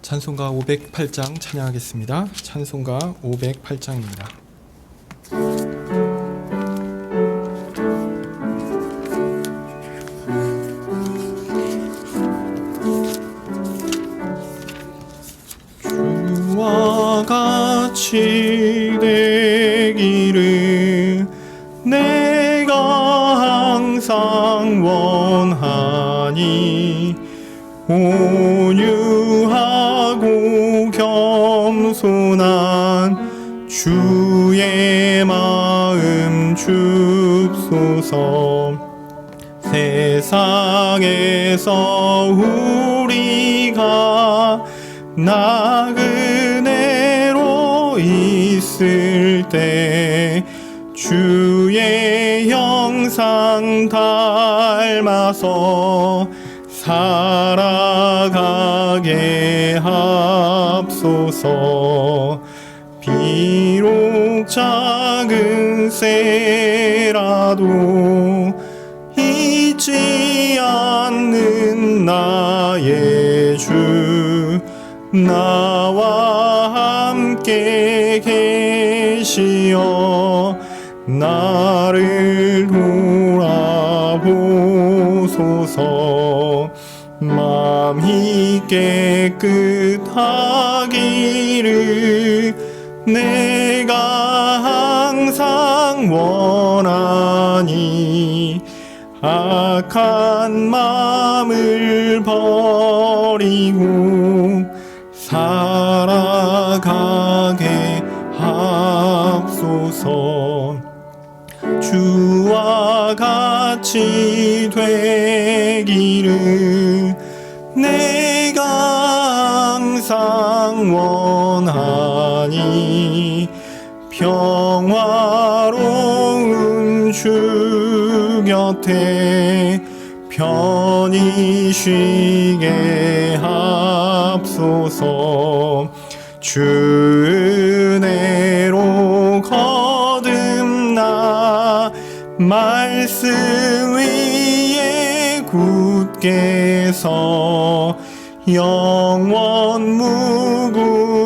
찬송가 508장 찬양하겠습니다. 찬송가 508장입니다. 주와 같이 되기를 내가 항상 원하니 온유하고 겸손한 주의 마음 줍소서. 세상에서 우리가 나그네로 있을 때 주의 형상 닮아서 살아가게 합소서. 비록 작은 새라도 잊지 않는 나의 주, 나와 함께 계시어 나를 돌아보소서. 마음이 깨끗하기를 내가 항상 원하니 악한 마음을 버리고 살아가게 합소서. 주와 같이 되기를 내가 항상 원하니 평화로운 주 곁에 편히 쉬게 합소서. 주 은혜로 거듭나 말씀 위에 굳게 서 영원 무궁하도록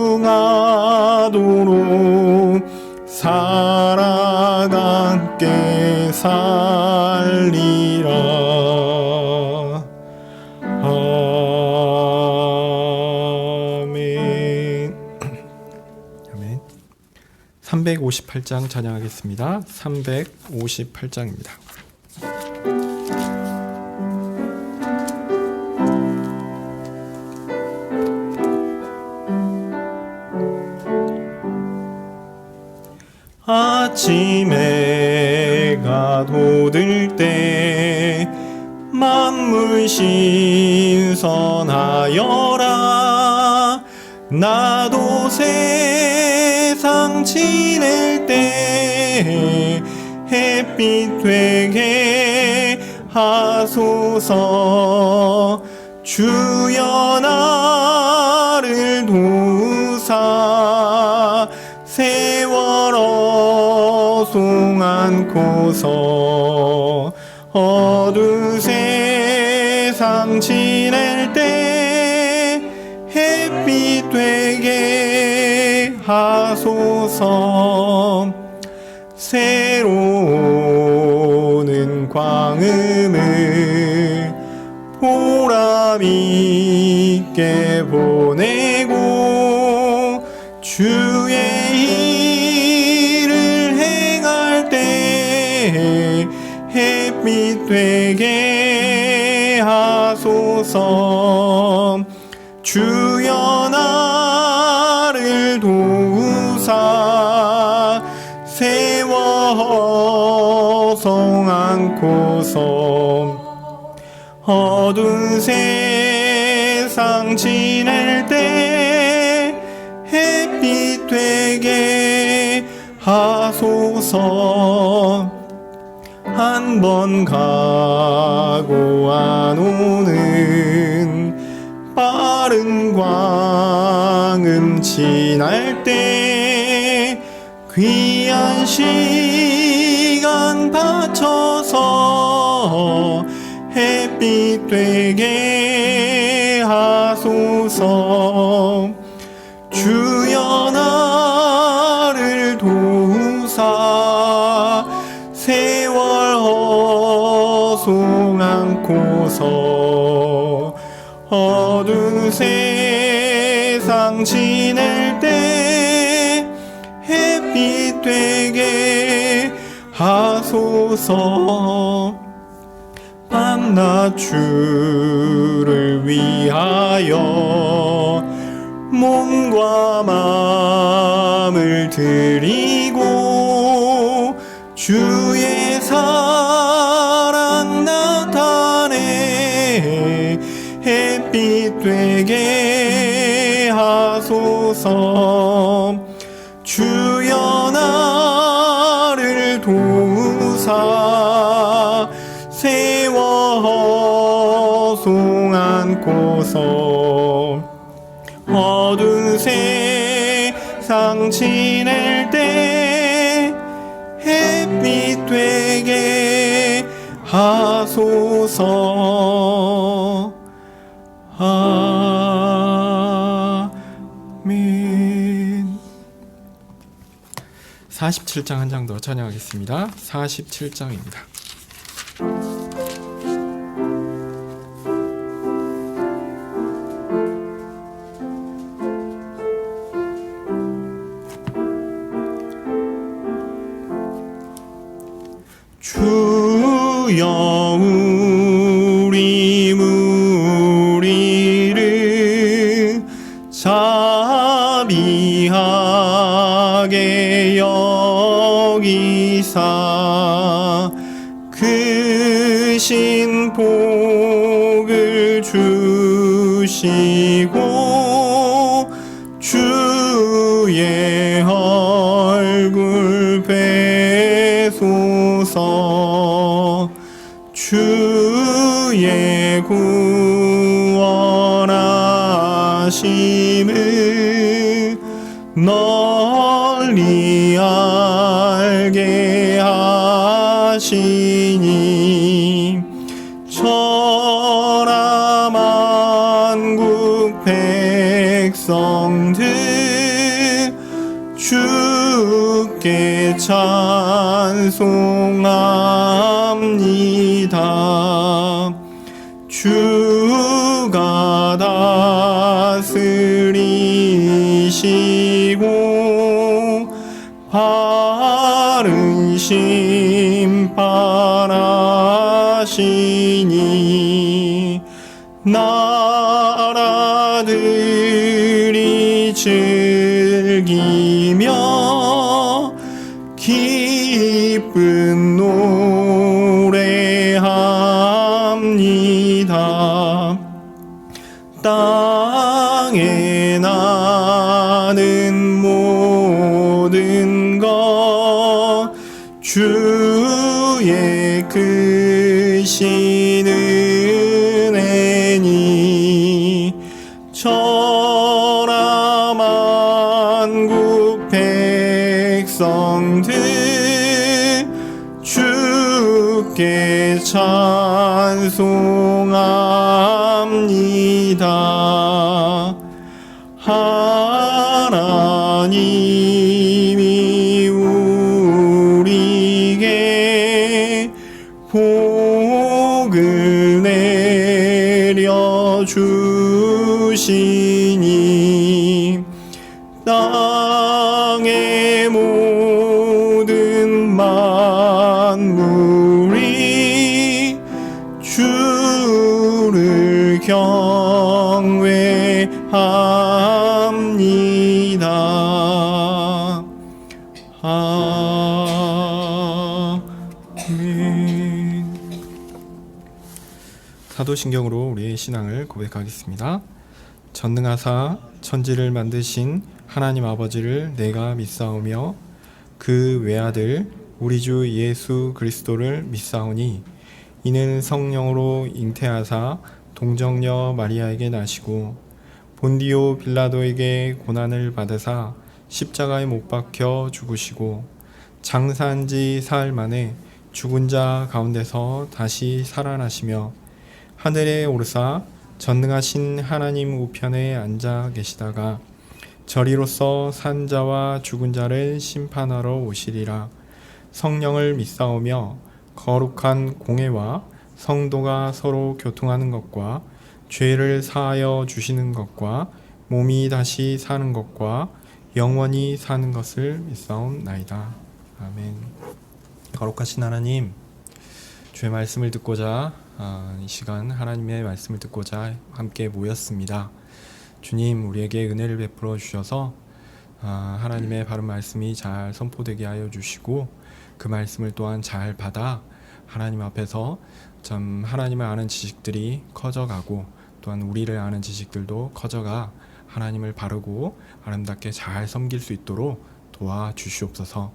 살아가게 살리라. 아멘. 아멘. 358장 찬양하겠습니다. 358장입니다. 아침에 해가 돋을 때 만물 신선하여라. 나도 세상 지낼 때 햇빛 되게 하소서. 주여 나를 도우사 세월어 송 안고서 어두운 세상 지낼 때 햇빛 되게 하소서. 새로 오는 광음을 보람 있게 보내고 주의 일을 행할 때 햇빛 되게 하소서. 주여 나를 도우사 세워 성 안고서 어두운 세상 지낼 때 햇빛 되게 하소서. 한 번 가고 안 오는 빠른 광음 지날 때 귀한 시간 바쳐서 햇빛 되게 하소서. 주여 나를 도우사 세월 허송 않고서 어두운 세상 지낼 때 햇빛 되게 하소서. 밤낮 주를 위하여 몸과 마음을 드리고 주의 사랑 나타내 햇빛 되게 하소서. 주여 나를 도우사 세월 허송 않고서 어두운 세상 지낼 때 햇빛 되게 하소서. 아멘. 47장 한 장 더 찬양하겠습니다. 47장입니다. 주여 우리 무리를 자비하게 여기사 크신 복을 주시고 주의 얼굴 뵈소서. 주의 구원하심을 널리 알게 하시니 천하 만국 백성들 주께 찬송합니다. 주가 다스리시고 바른 심판하시니 나라들이 즐기며 기쁜 노래합니다. 땅에 나는 모든 것 주의 크신 은혜니 천하 만국 백성들 주께 찬송합니다. 하나님이 우리에게 복을 내려 주시니 땅의 모든 만물이 주를 경외합니다. 아멘. 사도신경으로 우리의 신앙을 고백하겠습니다. 전능하사 천지를 만드신 하나님 아버지를 내가 믿사오며 그 외아들 우리 주 예수 그리스도를 믿사오니 이는 성령으로 잉태하사 동정녀 마리아에게 나시고 본디오 빌라도에게 고난을 받으사 십자가에 못 박혀 죽으시고 장사한 지 사흘 만에 죽은 자 가운데서 다시 살아나시며 하늘에 오르사 전능하신 하나님 우편에 앉아 계시다가 저리로서 산 자와 죽은 자를 심판하러 오시리라. 성령을 믿사오며 거룩한 공회와 성도가 서로 교통하는 것과 죄를 사하여 주시는 것과 몸이 다시 사는 것과 영원히 사는 것을 믿사옵나이다. 아멘. 거룩하신 하나님, 주의 말씀을 듣고자 이 시간 하나님의 말씀을 듣고자 함께 모였습니다. 주님, 우리에게 은혜를 베풀어 주셔서 하나님의 바른 말씀이 잘 선포되게 하여 주시고 그 말씀을 또한 잘 받아 하나님 앞에서 참 하나님을 아는 지식들이 커져가고 또한 우리를 아는 지식들도 커져가 하나님을 바르고 아름답게 잘 섬길 수 있도록 도와주시옵소서.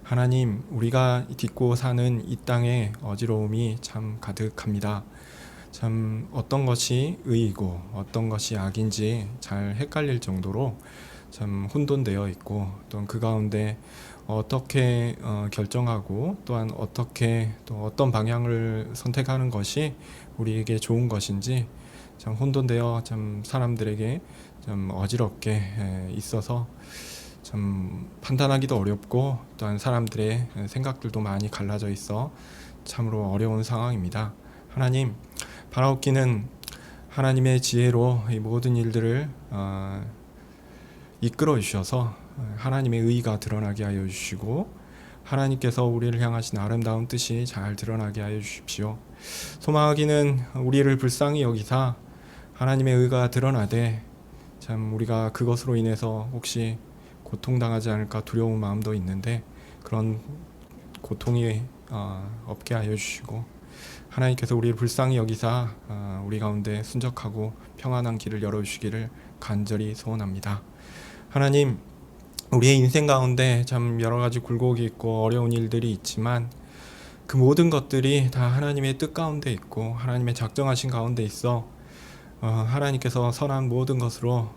하나님, 우리가 딛고 사는 이 땅에 어지러움이 참 가득합니다. 참 어떤 것이 의이고 어떤 것이 악인지 잘 헷갈릴 정도로 참 혼돈되어 있고, 또한 그 가운데 어떻게 결정하고 또한 어떻게 또 어떤 방향을 선택하는 것이 우리에게 좋은 것인지 참 혼돈되어 참 사람들에게 좀 어지럽게 있어서 참 판단하기도 어렵고, 또한 사람들의 생각들도 많이 갈라져 있어 참으로 어려운 상황입니다. 하나님, 바라옵기는 하나님의 지혜로 이 모든 일들을 이끌어 주셔서 하나님의 의가 드러나게 하여 주시고 하나님께서 우리를 향하신 아름다운 뜻이 잘 드러나게 하여 주십시오. 소망하기는 우리를 불쌍히 여기사 하나님의 의가 드러나되 참 우리가 그것으로 인해서 혹시 고통당하지 않을까 두려운 마음도 있는데 그런 고통이 없게 하여 주시고 하나님께서 우리를 불쌍히 여기사 우리 가운데 순적하고 평안한 길을 열어주시기를 간절히 소원합니다. 하나님, 우리의 인생 가운데 참 여러 가지 굴곡이 있고 어려운 일들이 있지만 그 모든 것들이 다 하나님의 뜻 가운데 있고 하나님의 작정하신 가운데 있어 하나님께서 선한 모든 것으로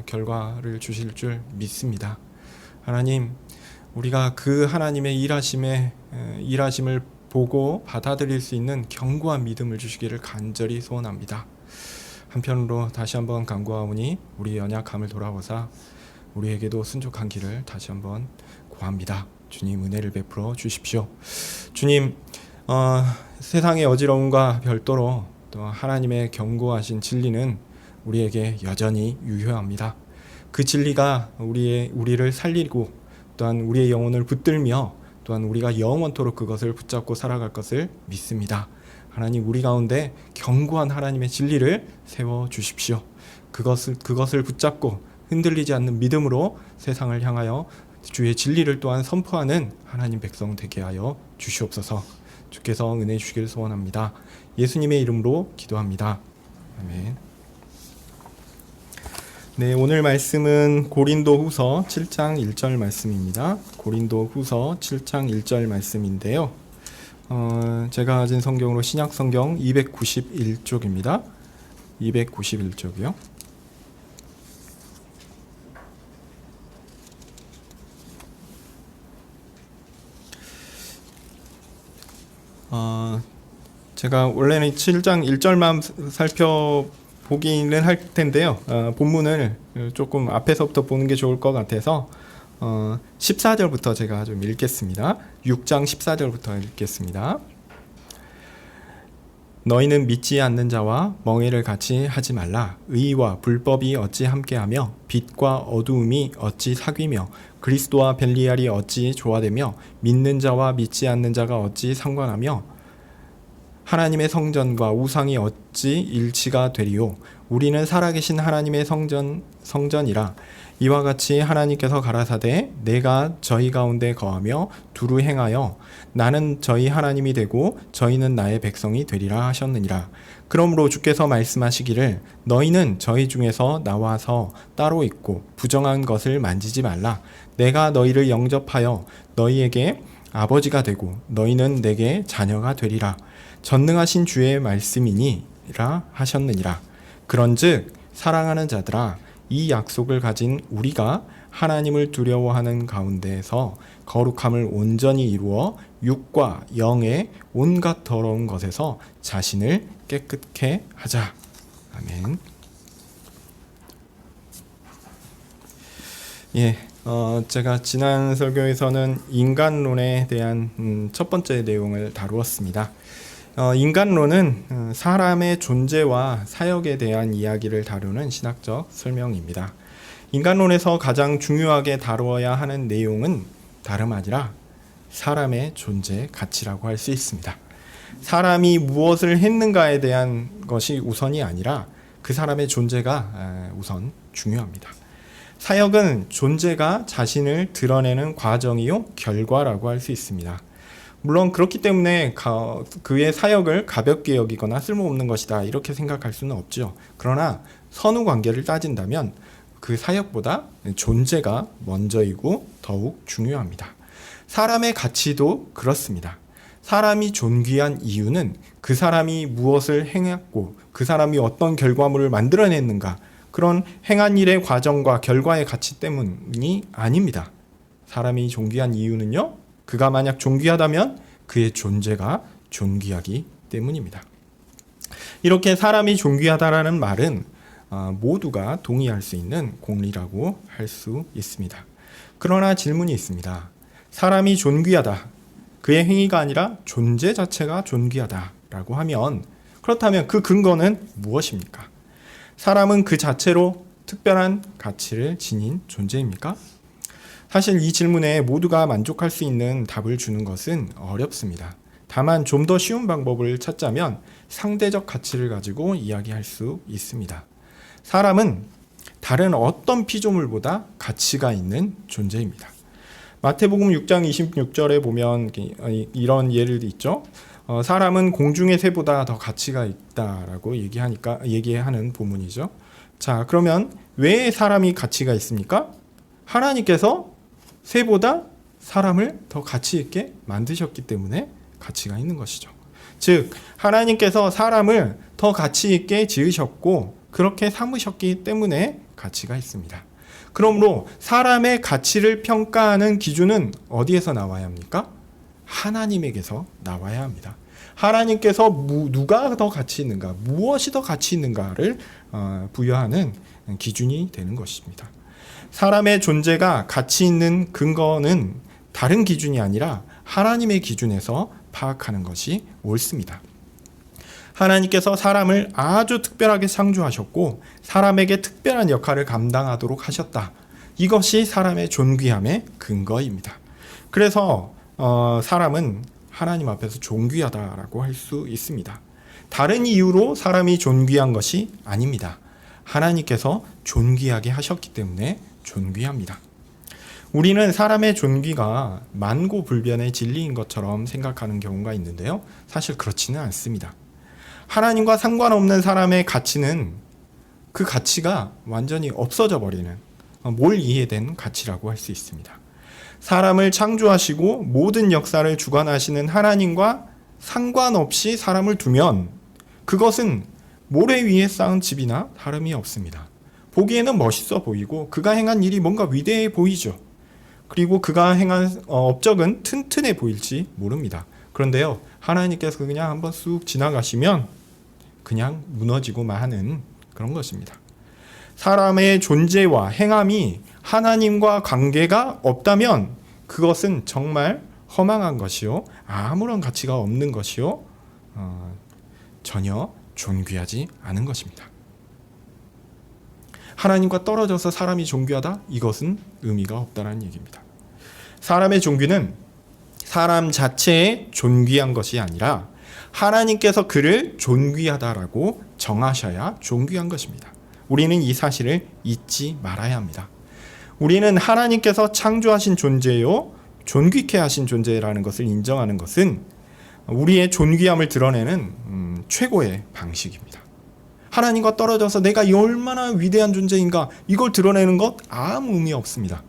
결과를 주실 줄 믿습니다. 하나님, 우리가 그 하나님의 일하심을 보고 받아들일 수 있는 견고한 믿음을 주시기를 간절히 소원합니다. 한편으로 다시 한번 간구하오니 우리 연약함을 돌아보사 우리에게도 순종한 길을 다시 한번 구합니다. 주님, 은혜를 베풀어 주십시오. 주님, 세상의 어지러움과 별도로 또 하나님의 견고하신 진리는 우리에게 여전히 유효합니다. 그 진리가 우리를 살리고 또한 우리의 영혼을 붙들며 또한 우리가 영원토록 그것을 붙잡고 살아갈 것을 믿습니다. 하나님, 우리 가운데 견고한 하나님의 진리를 세워 주십시오. 그것을 붙잡고 흔들리지 않는 믿음으로 세상을 향하여 주의 진리를 또한 선포하는 하나님 백성 되게 하여 주시옵소서. 주께서 은혜 주시길 소원합니다. 예수님의 이름으로 기도합니다. 아멘. 네, 오늘 말씀은 고린도후서 7장 1절 말씀입니다. 고린도후서 7장 1절 말씀인데요. 제가 가진 성경으로 신약 성경 291쪽입니다. 291쪽이요. 제가 원래는 7장 1절만 살펴보기는 할 텐데요. 본문을 조금 앞에서부터 보는 게 좋을 것 같아서 14절부터 제가 좀 읽겠습니다. 6장 14절부터 읽겠습니다. 너희는 믿지 않는 자와 멍에를 같이 하지 말라. 의와 불법이 어찌 함께하며 빛과 어두움이 어찌 사귀며 그리스도와 벨리알이 어찌 조화되며 믿는 자와 믿지 않는 자가 어찌 상관하며 하나님의 성전과 우상이 어찌 일치가 되리요. 우리는 살아계신 하나님의 성전이라. 이와 같이 하나님께서 가라사대 내가 저희 가운데 거하며 두루 행하여 나는 저희 하나님이 되고 저희는 나의 백성이 되리라 하셨느니라. 그러므로 주께서 말씀하시기를 너희는 저희 중에서 나와서 따로 있고 부정한 것을 만지지 말라. 내가 너희를 영접하여 너희에게 아버지가 되고 너희는 내게 자녀가 되리라. 전능하신 주의 말씀이니라 하셨느니라. 그런즉 사랑하는 자들아, 이 약속을 가진 우리가 하나님을 두려워하는 가운데에서 거룩함을 온전히 이루어 육과 영의 온갖 더러운 것에서 자신을 깨끗게 하자. 아멘. 예, 제가 지난 설교에서는 인간론에 대한 첫 번째 내용을 다루었습니다. 인간론은 사람의 존재와 사역에 대한 이야기를 다루는 신학적 설명입니다. 인간론에서 가장 중요하게 다루어야 하는 내용은 다름 아니라 사람의 존재 가치라고 할 수 있습니다. 사람이 무엇을 했는가에 대한 것이 우선이 아니라 그 사람의 존재가 우선 중요합니다. 사역은 존재가 자신을 드러내는 과정이요 결과라고 할 수 있습니다. 물론 그렇기 때문에 그의 사역을 가볍게 여기거나 쓸모없는 것이다 이렇게 생각할 수는 없죠. 그러나 선후 관계를 따진다면 그 사역보다 존재가 먼저이고 더욱 중요합니다. 사람의 가치도 그렇습니다. 사람이 존귀한 이유는 그 사람이 무엇을 행했고 그 사람이 어떤 결과물을 만들어냈는가, 그런 행한 일의 과정과 결과의 가치 때문이 아닙니다. 사람이 존귀한 이유는요, 그가 만약 존귀하다면 그의 존재가 존귀하기 때문입니다. 이렇게 사람이 존귀하다라는 말은 모두가 동의할 수 있는 공리라고 할 수 있습니다. 그러나 질문이 있습니다. 사람이 존귀하다, 그의 행위가 아니라 존재 자체가 존귀하다라고 하면, 그렇다면 그 근거는 무엇입니까? 사람은 그 자체로 특별한 가치를 지닌 존재입니까? 사실 이 질문에 모두가 만족할 수 있는 답을 주는 것은 어렵습니다. 다만 좀 더 쉬운 방법을 찾자면 상대적 가치를 가지고 이야기할 수 있습니다. 사람은 다른 어떤 피조물보다 가치가 있는 존재입니다. 마태복음 6장 26절에 보면 이런 예를 있죠. 사람은 공중의 새보다 더 가치가 있다라고 얘기하는 본문이죠. 자, 그러면 왜 사람이 가치가 있습니까? 하나님께서 새보다 사람을 더 가치 있게 만드셨기 때문에 가치가 있는 것이죠. 즉, 하나님께서 사람을 더 가치 있게 지으셨고 그렇게 삼으셨기 때문에 가치가 있습니다. 그러므로 사람의 가치를 평가하는 기준은 어디에서 나와야 합니까? 하나님에게서 나와야 합니다. 하나님께서 누가 더 가치 있는가, 무엇이 더 가치 있는가를 부여하는 기준이 되는 것입니다. 사람의 존재가 가치 있는 근거는 다른 기준이 아니라 하나님의 기준에서 파악하는 것이 옳습니다. 하나님께서 사람을 아주 특별하게 창조하셨고 사람에게 특별한 역할을 감당하도록 하셨다. 이것이 사람의 존귀함의 근거입니다. 그래서 사람은 하나님 앞에서 존귀하다라고 할 수 있습니다. 다른 이유로 사람이 존귀한 것이 아닙니다. 하나님께서 존귀하게 하셨기 때문에 존귀합니다. 우리는 사람의 존귀가 만고불변의 진리인 것처럼 생각하는 경우가 있는데요. 사실 그렇지는 않습니다. 하나님과 상관없는 사람의 가치는 그 가치가 완전히 없어져 버리는 뭘 이해된 가치라고 할 수 있습니다. 사람을 창조하시고 모든 역사를 주관하시는 하나님과 상관없이 사람을 두면 그것은 모래 위에 쌓은 집이나 다름이 없습니다. 보기에는 멋있어 보이고 그가 행한 일이 뭔가 위대해 보이죠. 그리고 그가 행한 업적은 튼튼해 보일지 모릅니다. 그런데요, 하나님께서 그냥 한번 쑥 지나가시면 그냥 무너지고 마는 그런 것입니다. 사람의 존재와 행함이 하나님과 관계가 없다면 그것은 정말 허망한 것이요, 아무런 가치가 없는 것이요, 전혀 존귀하지 않은 것입니다. 하나님과 떨어져서 사람이 존귀하다? 이것은 의미가 없다는 얘기입니다. 사람의 존귀는 사람 자체의 존귀한 것이 아니라 하나님께서 그를 존귀하다라고 정하셔야 존귀한 것입니다. 우리는 이 사실을 잊지 말아야 합니다. 우리는 하나님께서 창조하신 존재요, 존귀케 하신 존재라는 것을 인정하는 것은 우리의 존귀함을 드러내는 최고의 방식입니다. 하나님과 떨어져서 내가 얼마나 위대한 존재인가 이걸 드러내는 것 아무 의미 없습니다.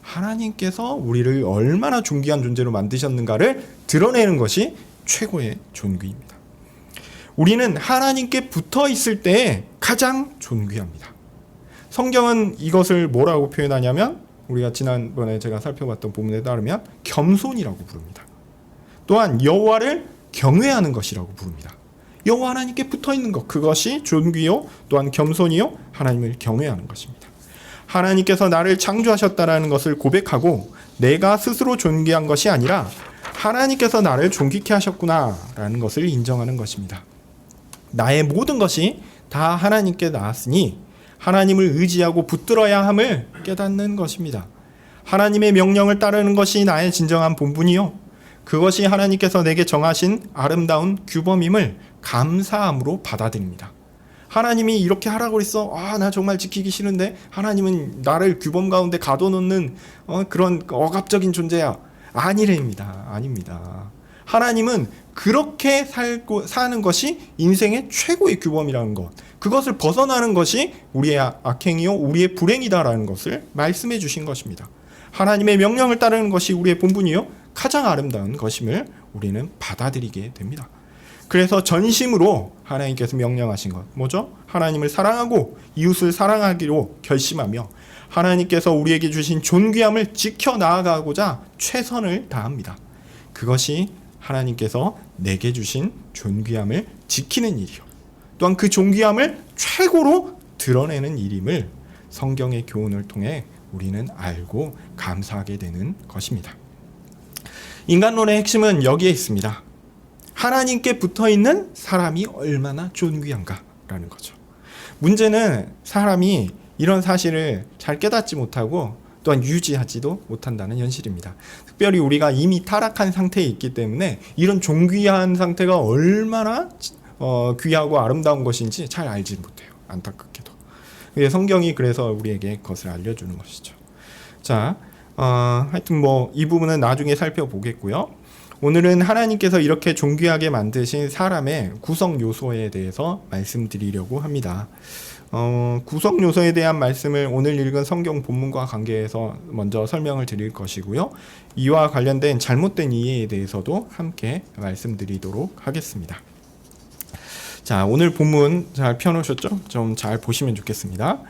하나님께서 우리를 얼마나 존귀한 존재로 만드셨는가를 드러내는 것이 최고의 존귀입니다. 우리는 하나님께 붙어 있을 때 가장 존귀합니다. 성경은 이것을 뭐라고 표현하냐면, 우리가 지난번에 제가 살펴봤던 본문에 따르면 겸손이라고 부릅니다. 또한 여호와를 경외하는 것이라고 부릅니다. 여호와 하나님께 붙어 있는 것, 그것이 존귀요, 또한 겸손이요, 하나님을 경외하는 것입니다. 하나님께서 나를 창조하셨다라는 것을 고백하고 내가 스스로 존귀한 것이 아니라 하나님께서 나를 존귀케 하셨구나라는 것을 인정하는 것입니다. 나의 모든 것이 다 하나님께 나왔으니 하나님을 의지하고 붙들어야 함을 깨닫는 것입니다. 하나님의 명령을 따르는 것이 나의 진정한 본분이요, 그것이 하나님께서 내게 정하신 아름다운 규범임을 감사함으로 받아들입니다. 하나님이 이렇게 하라고 그랬어. 나 정말 지키기 싫은데 하나님은 나를 규범 가운데 가둬놓는 그런 억압적인 존재야. 아니랍니다. 아닙니다. 하나님은 그렇게 사는 것이 인생의 최고의 규범이라는 것, 그것을 벗어나는 것이 우리의 악행이요 우리의 불행이다라는 것을 말씀해 주신 것입니다. 하나님의 명령을 따르는 것이 우리의 본분이요 가장 아름다운 것임을 우리는 받아들이게 됩니다. 그래서 전심으로 하나님께서 명령하신 것 뭐죠? 하나님을 사랑하고 이웃을 사랑하기로 결심하며 하나님께서 우리에게 주신 존귀함을 지켜 나아가고자 최선을 다합니다. 그것이 하나님께서 내게 주신 존귀함을 지키는 일이요, 또한 그 존귀함을 최고로 드러내는 일임을 성경의 교훈을 통해 우리는 알고 감사하게 되는 것입니다. 인간론의 핵심은 여기에 있습니다. 하나님께 붙어있는 사람이 얼마나 존귀한가라는 거죠. 문제는 사람이 이런 사실을 잘 깨닫지 못하고 또한 유지하지도 못한다는 현실입니다. 특별히 우리가 이미 타락한 상태에 있기 때문에 이런 존귀한 상태가 얼마나 귀하고 아름다운 것인지 잘 알지 못해요. 안타깝게도. 성경이 그래서 우리에게 그것을 알려주는 것이죠. 자, 하여튼 이 부분은 나중에 살펴보겠고요. 오늘은 하나님께서 이렇게 존귀하게 만드신 사람의 구성 요소에 대해서 말씀드리려고 합니다. 구성 요소에 대한 말씀을 오늘 읽은 성경 본문과 관계해서 먼저 설명을 드릴 것이고요. 이와 관련된 잘못된 이해에 대해서도 함께 말씀드리도록 하겠습니다. 자, 오늘 본문 잘 펴놓으셨죠? 좀 잘 보시면 좋겠습니다.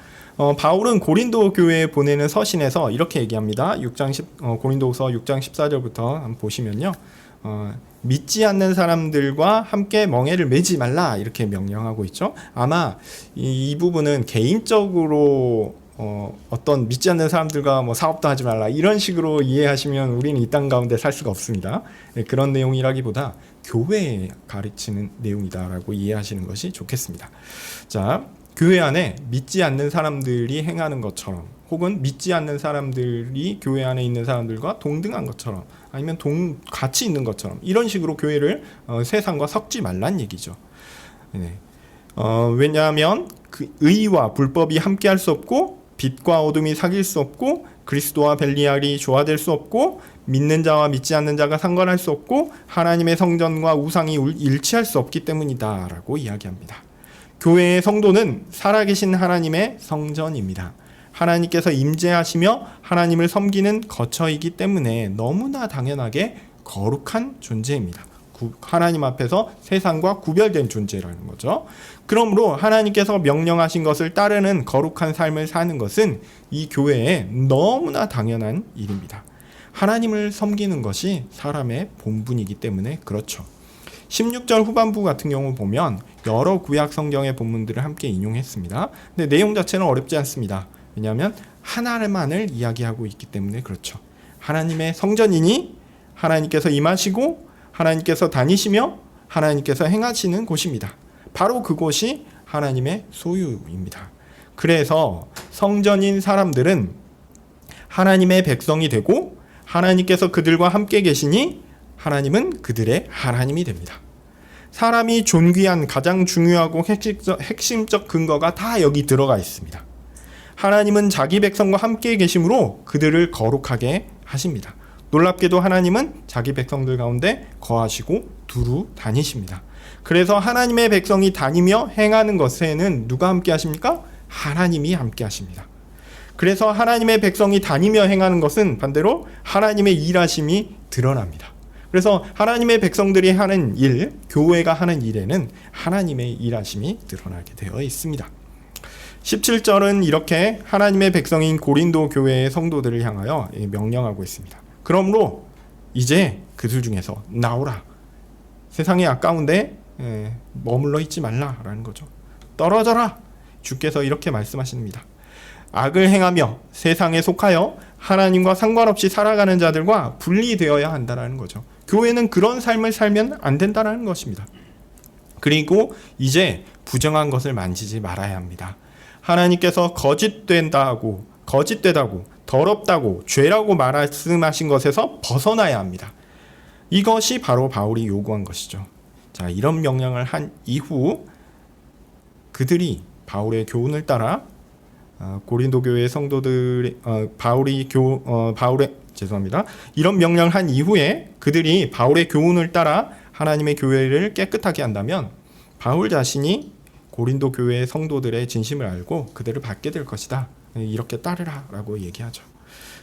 바울은 고린도 교회에 보내는 서신에서 이렇게 얘기합니다. 고린도후서 6장 14절부터 한번 보시면요. 믿지 않는 사람들과 함께 멍에를 매지 말라 이렇게 명령하고 있죠. 아마 이 부분은 개인적으로 어떤 믿지 않는 사람들과 사업도 하지 말라 이런 식으로 이해하시면 우리는 이 땅 가운데 살 수가 없습니다. 그런 내용이라기보다 교회에 가르치는 내용이다라고 이해하시는 것이 좋겠습니다. 자, 교회 안에 믿지 않는 사람들이 행하는 것처럼, 혹은 믿지 않는 사람들이 교회 안에 있는 사람들과 동등한 것처럼, 아니면 같이 있는 것처럼 이런 식으로 교회를 세상과 섞지 말란 얘기죠. 네. 왜냐하면 그 의와 불법이 함께할 수 없고 빛과 어둠이 사귈 수 없고 그리스도와 벨리알이 조화될 수 없고 믿는 자와 믿지 않는 자가 상관할 수 없고 하나님의 성전과 우상이 일치할 수 없기 때문이다 라고 이야기합니다. 교회의 성도는 살아계신 하나님의 성전입니다. 하나님께서 임재하시며 하나님을 섬기는 거처이기 때문에 너무나 당연하게 거룩한 존재입니다. 하나님 앞에서 세상과 구별된 존재라는 거죠. 그러므로 하나님께서 명령하신 것을 따르는 거룩한 삶을 사는 것은 이 교회에 너무나 당연한 일입니다. 하나님을 섬기는 것이 사람의 본분이기 때문에 그렇죠. 16절 후반부 같은 경우 보면 여러 구약 성경의 본문들을 함께 인용했습니다. 근데 내용 자체는 어렵지 않습니다. 왜냐하면 하나만을 이야기하고 있기 때문에 그렇죠. 하나님의 성전이니 하나님께서 임하시고 하나님께서 다니시며 하나님께서 행하시는 곳입니다. 바로 그곳이 하나님의 소유입니다. 그래서 성전인 사람들은 하나님의 백성이 되고 하나님께서 그들과 함께 계시니 하나님은 그들의 하나님이 됩니다. 사람이 존귀한 가장 중요하고 핵심적 근거가 다 여기 들어가 있습니다. 하나님은 자기 백성과 함께 계심으로 그들을 거룩하게 하십니다. 놀랍게도 하나님은 자기 백성들 가운데 거하시고 두루 다니십니다. 그래서 하나님의 백성이 다니며 행하는 것에는 누가 함께 하십니까? 하나님이 함께 하십니다. 그래서 하나님의 백성이 다니며 행하는 것은 반대로 하나님의 일하심이 드러납니다. 그래서 하나님의 백성들이 하는 일, 교회가 하는 일에는 하나님의 일하심이 드러나게 되어 있습니다. 17절은 이렇게 하나님의 백성인 고린도 교회의 성도들을 향하여 명령하고 있습니다. 그러므로 이제 그들 중에서 나오라. 세상이 아까운데 머물러 있지 말라라는 거죠. 떨어져라. 주께서 이렇게 말씀하십니다. 악을 행하며 세상에 속하여 하나님과 상관없이 살아가는 자들과 분리되어야 한다는 거죠. 교회는 그런 삶을 살면 안 된다는 것입니다. 그리고 이제 부정한 것을 만지지 말아야 합니다. 하나님께서 거짓되다고 더럽다고 죄라고 말씀하신 것에서 벗어나야 합니다. 이것이 바로 바울이 요구한 것이죠. 자, 이런 명령을 한 이후 그들이 바울의 교훈을 따라 고린도 교회 성도들이 이런 명령을 한 이후에 그들이 바울의 교훈을 따라 하나님의 교회를 깨끗하게 한다면 바울 자신이 고린도 교회의 성도들의 진심을 알고 그들을 받게 될 것이다. 이렇게 따르라라고 얘기하죠.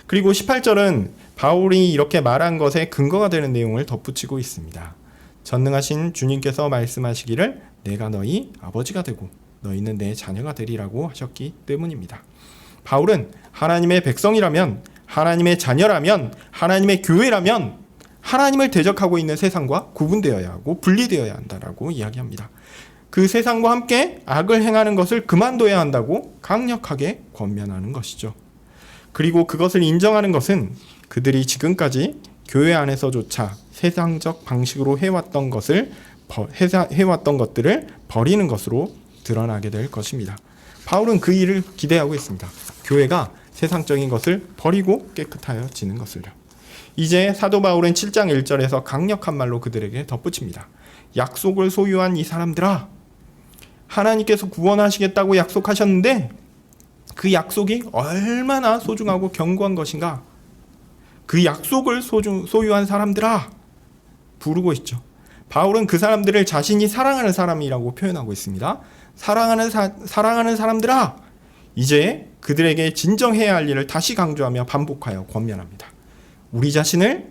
그리고 18절은 바울이 이렇게 말한 것에 근거가 되는 내용을 덧붙이고 있습니다. 전능하신 주님께서 말씀하시기를 내가 너희 아버지가 되고 너희는 내 자녀가 되리라고 하셨기 때문입니다. 바울은 하나님의 백성이라면, 하나님의 자녀라면, 하나님의 교회라면 하나님을 대적하고 있는 세상과 구분되어야 하고 분리되어야 한다라고 이야기합니다. 그 세상과 함께 악을 행하는 것을 그만둬야 한다고 강력하게 권면하는 것이죠. 그리고 그것을 인정하는 것은 그들이 지금까지 교회 안에서조차 세상적 방식으로 해왔던 것들을 버리는 것으로 드러나게 될 것입니다. 바울은 그 일을 기대하고 있습니다. 교회가 세상적인 것을 버리고 깨끗하여지는 것을요. 이제 사도 바울은 7장 1절에서 강력한 말로 그들에게 덧붙입니다. 약속을 소유한 이 사람들아, 하나님께서 구원하시겠다고 약속하셨는데 그 약속이 얼마나 소중하고 견고한 것인가. 그 약속을 소유한 사람들아 부르고 있죠. 바울은 그 사람들을 자신이 사랑하는 사람이라고 표현하고 있습니다. 사랑하는 사람들아, 이제 그들에게 진정해야 할 일을 다시 강조하며 반복하여 권면합니다. 우리 자신을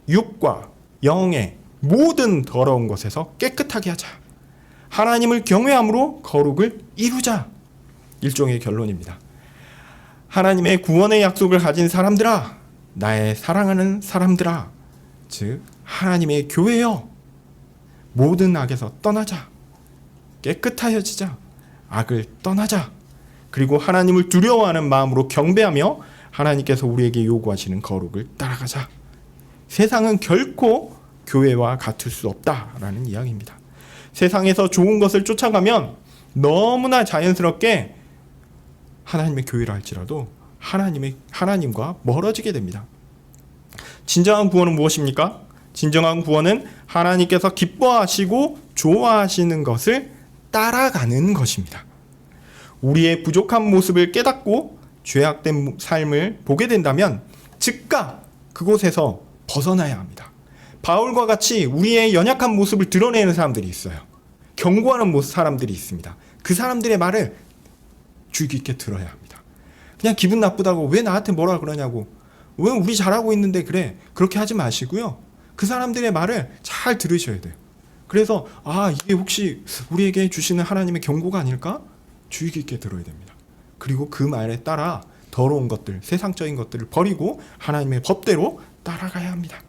육과 영의 모든 더러운 것에서 깨끗하게 하자. 하나님을 경외함으로 거룩을 이루자. 일종의 결론입니다. 하나님의 구원의 약속을 가진 사람들아, 나의 사랑하는 사람들아, 즉 하나님의 교회여, 모든 악에서 떠나자. 깨끗하여지자. 악을 떠나자. 그리고 하나님을 두려워하는 마음으로 경배하며 하나님께서 우리에게 요구하시는 거룩을 따라가자. 세상은 결코 교회와 같을 수 없다라는 이야기입니다. 세상에서 좋은 것을 쫓아가면 너무나 자연스럽게 하나님의 교회라 할지라도 하나님과 멀어지게 됩니다. 진정한 구원은 무엇입니까? 진정한 구원은 하나님께서 기뻐하시고 좋아하시는 것을 따라가는 것입니다. 우리의 부족한 모습을 깨닫고 죄악된 삶을 보게 된다면 즉각 그곳에서 벗어나야 합니다. 바울과 같이 우리의 연약한 모습을 드러내는 사람들이 있어요. 경고하는 사람들이 있습니다. 그 사람들의 말을 주의 깊게 들어야 합니다. 그냥 기분 나쁘다고 왜 나한테 뭐라 그러냐고, 왜 우리 잘하고 있는데 그래, 그렇게 하지 마시고요. 그 사람들의 말을 잘 들으셔야 돼요. 그래서 이게 혹시 우리에게 주시는 하나님의 경고가 아닐까? 주의 깊게 들어야 됩니다. 그리고 그 말에 따라 더러운 것들, 세상적인 것들을 버리고 하나님의 법대로 따라가야 합니다.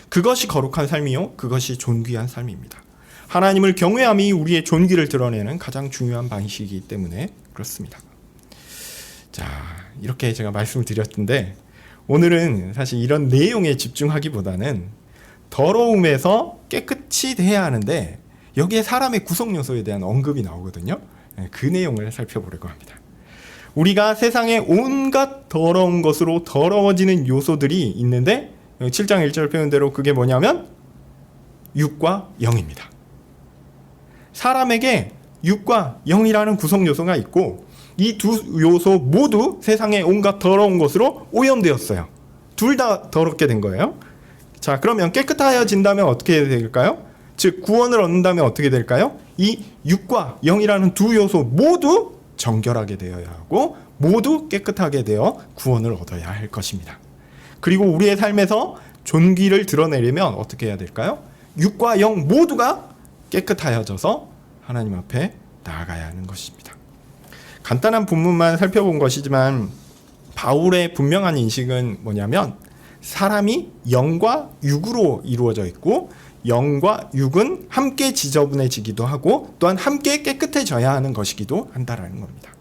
그것이 거룩한 삶이요, 그것이 존귀한 삶입니다. 하나님을 경외함이 우리의 존귀를 드러내는 가장 중요한 방식이기 때문에 그렇습니다. 자, 이렇게 제가 말씀을 드렸는데 오늘은 사실 이런 내용에 집중하기보다는 더러움에서 깨끗이 돼야 하는데 여기에 사람의 구성 요소에 대한 언급이 나오거든요. 그 내용을 살펴보려고 합니다. 우리가 세상의 온갖 더러운 것으로 더러워지는 요소들이 있는데 7장 1절 표현대로 그게 뭐냐면 육과 영입니다. 사람에게 육과 영이라는 구성 요소가 있고 이 두 요소 모두 세상의 온갖 더러운 것으로 오염되었어요. 둘 다 더럽게 된 거예요. 자, 그러면 깨끗하여진다면 어떻게 될까요? 즉 구원을 얻는다면 어떻게 될까요? 이 육과 영이라는 두 요소 모두 정결하게 되어야 하고 모두 깨끗하게 되어 구원을 얻어야 할 것입니다. 그리고 우리의 삶에서 존귀를 드러내려면 어떻게 해야 될까요? 육과 영 모두가 깨끗하여져서 하나님 앞에 나아가야 하는 것입니다. 간단한 본문만 살펴본 것이지만 바울의 분명한 인식은 뭐냐면 사람이 영과 육으로 이루어져 있고 영과 육은 함께 지저분해지기도 하고 또한 함께 깨끗해져야 하는 것이기도 한다라는 겁니다.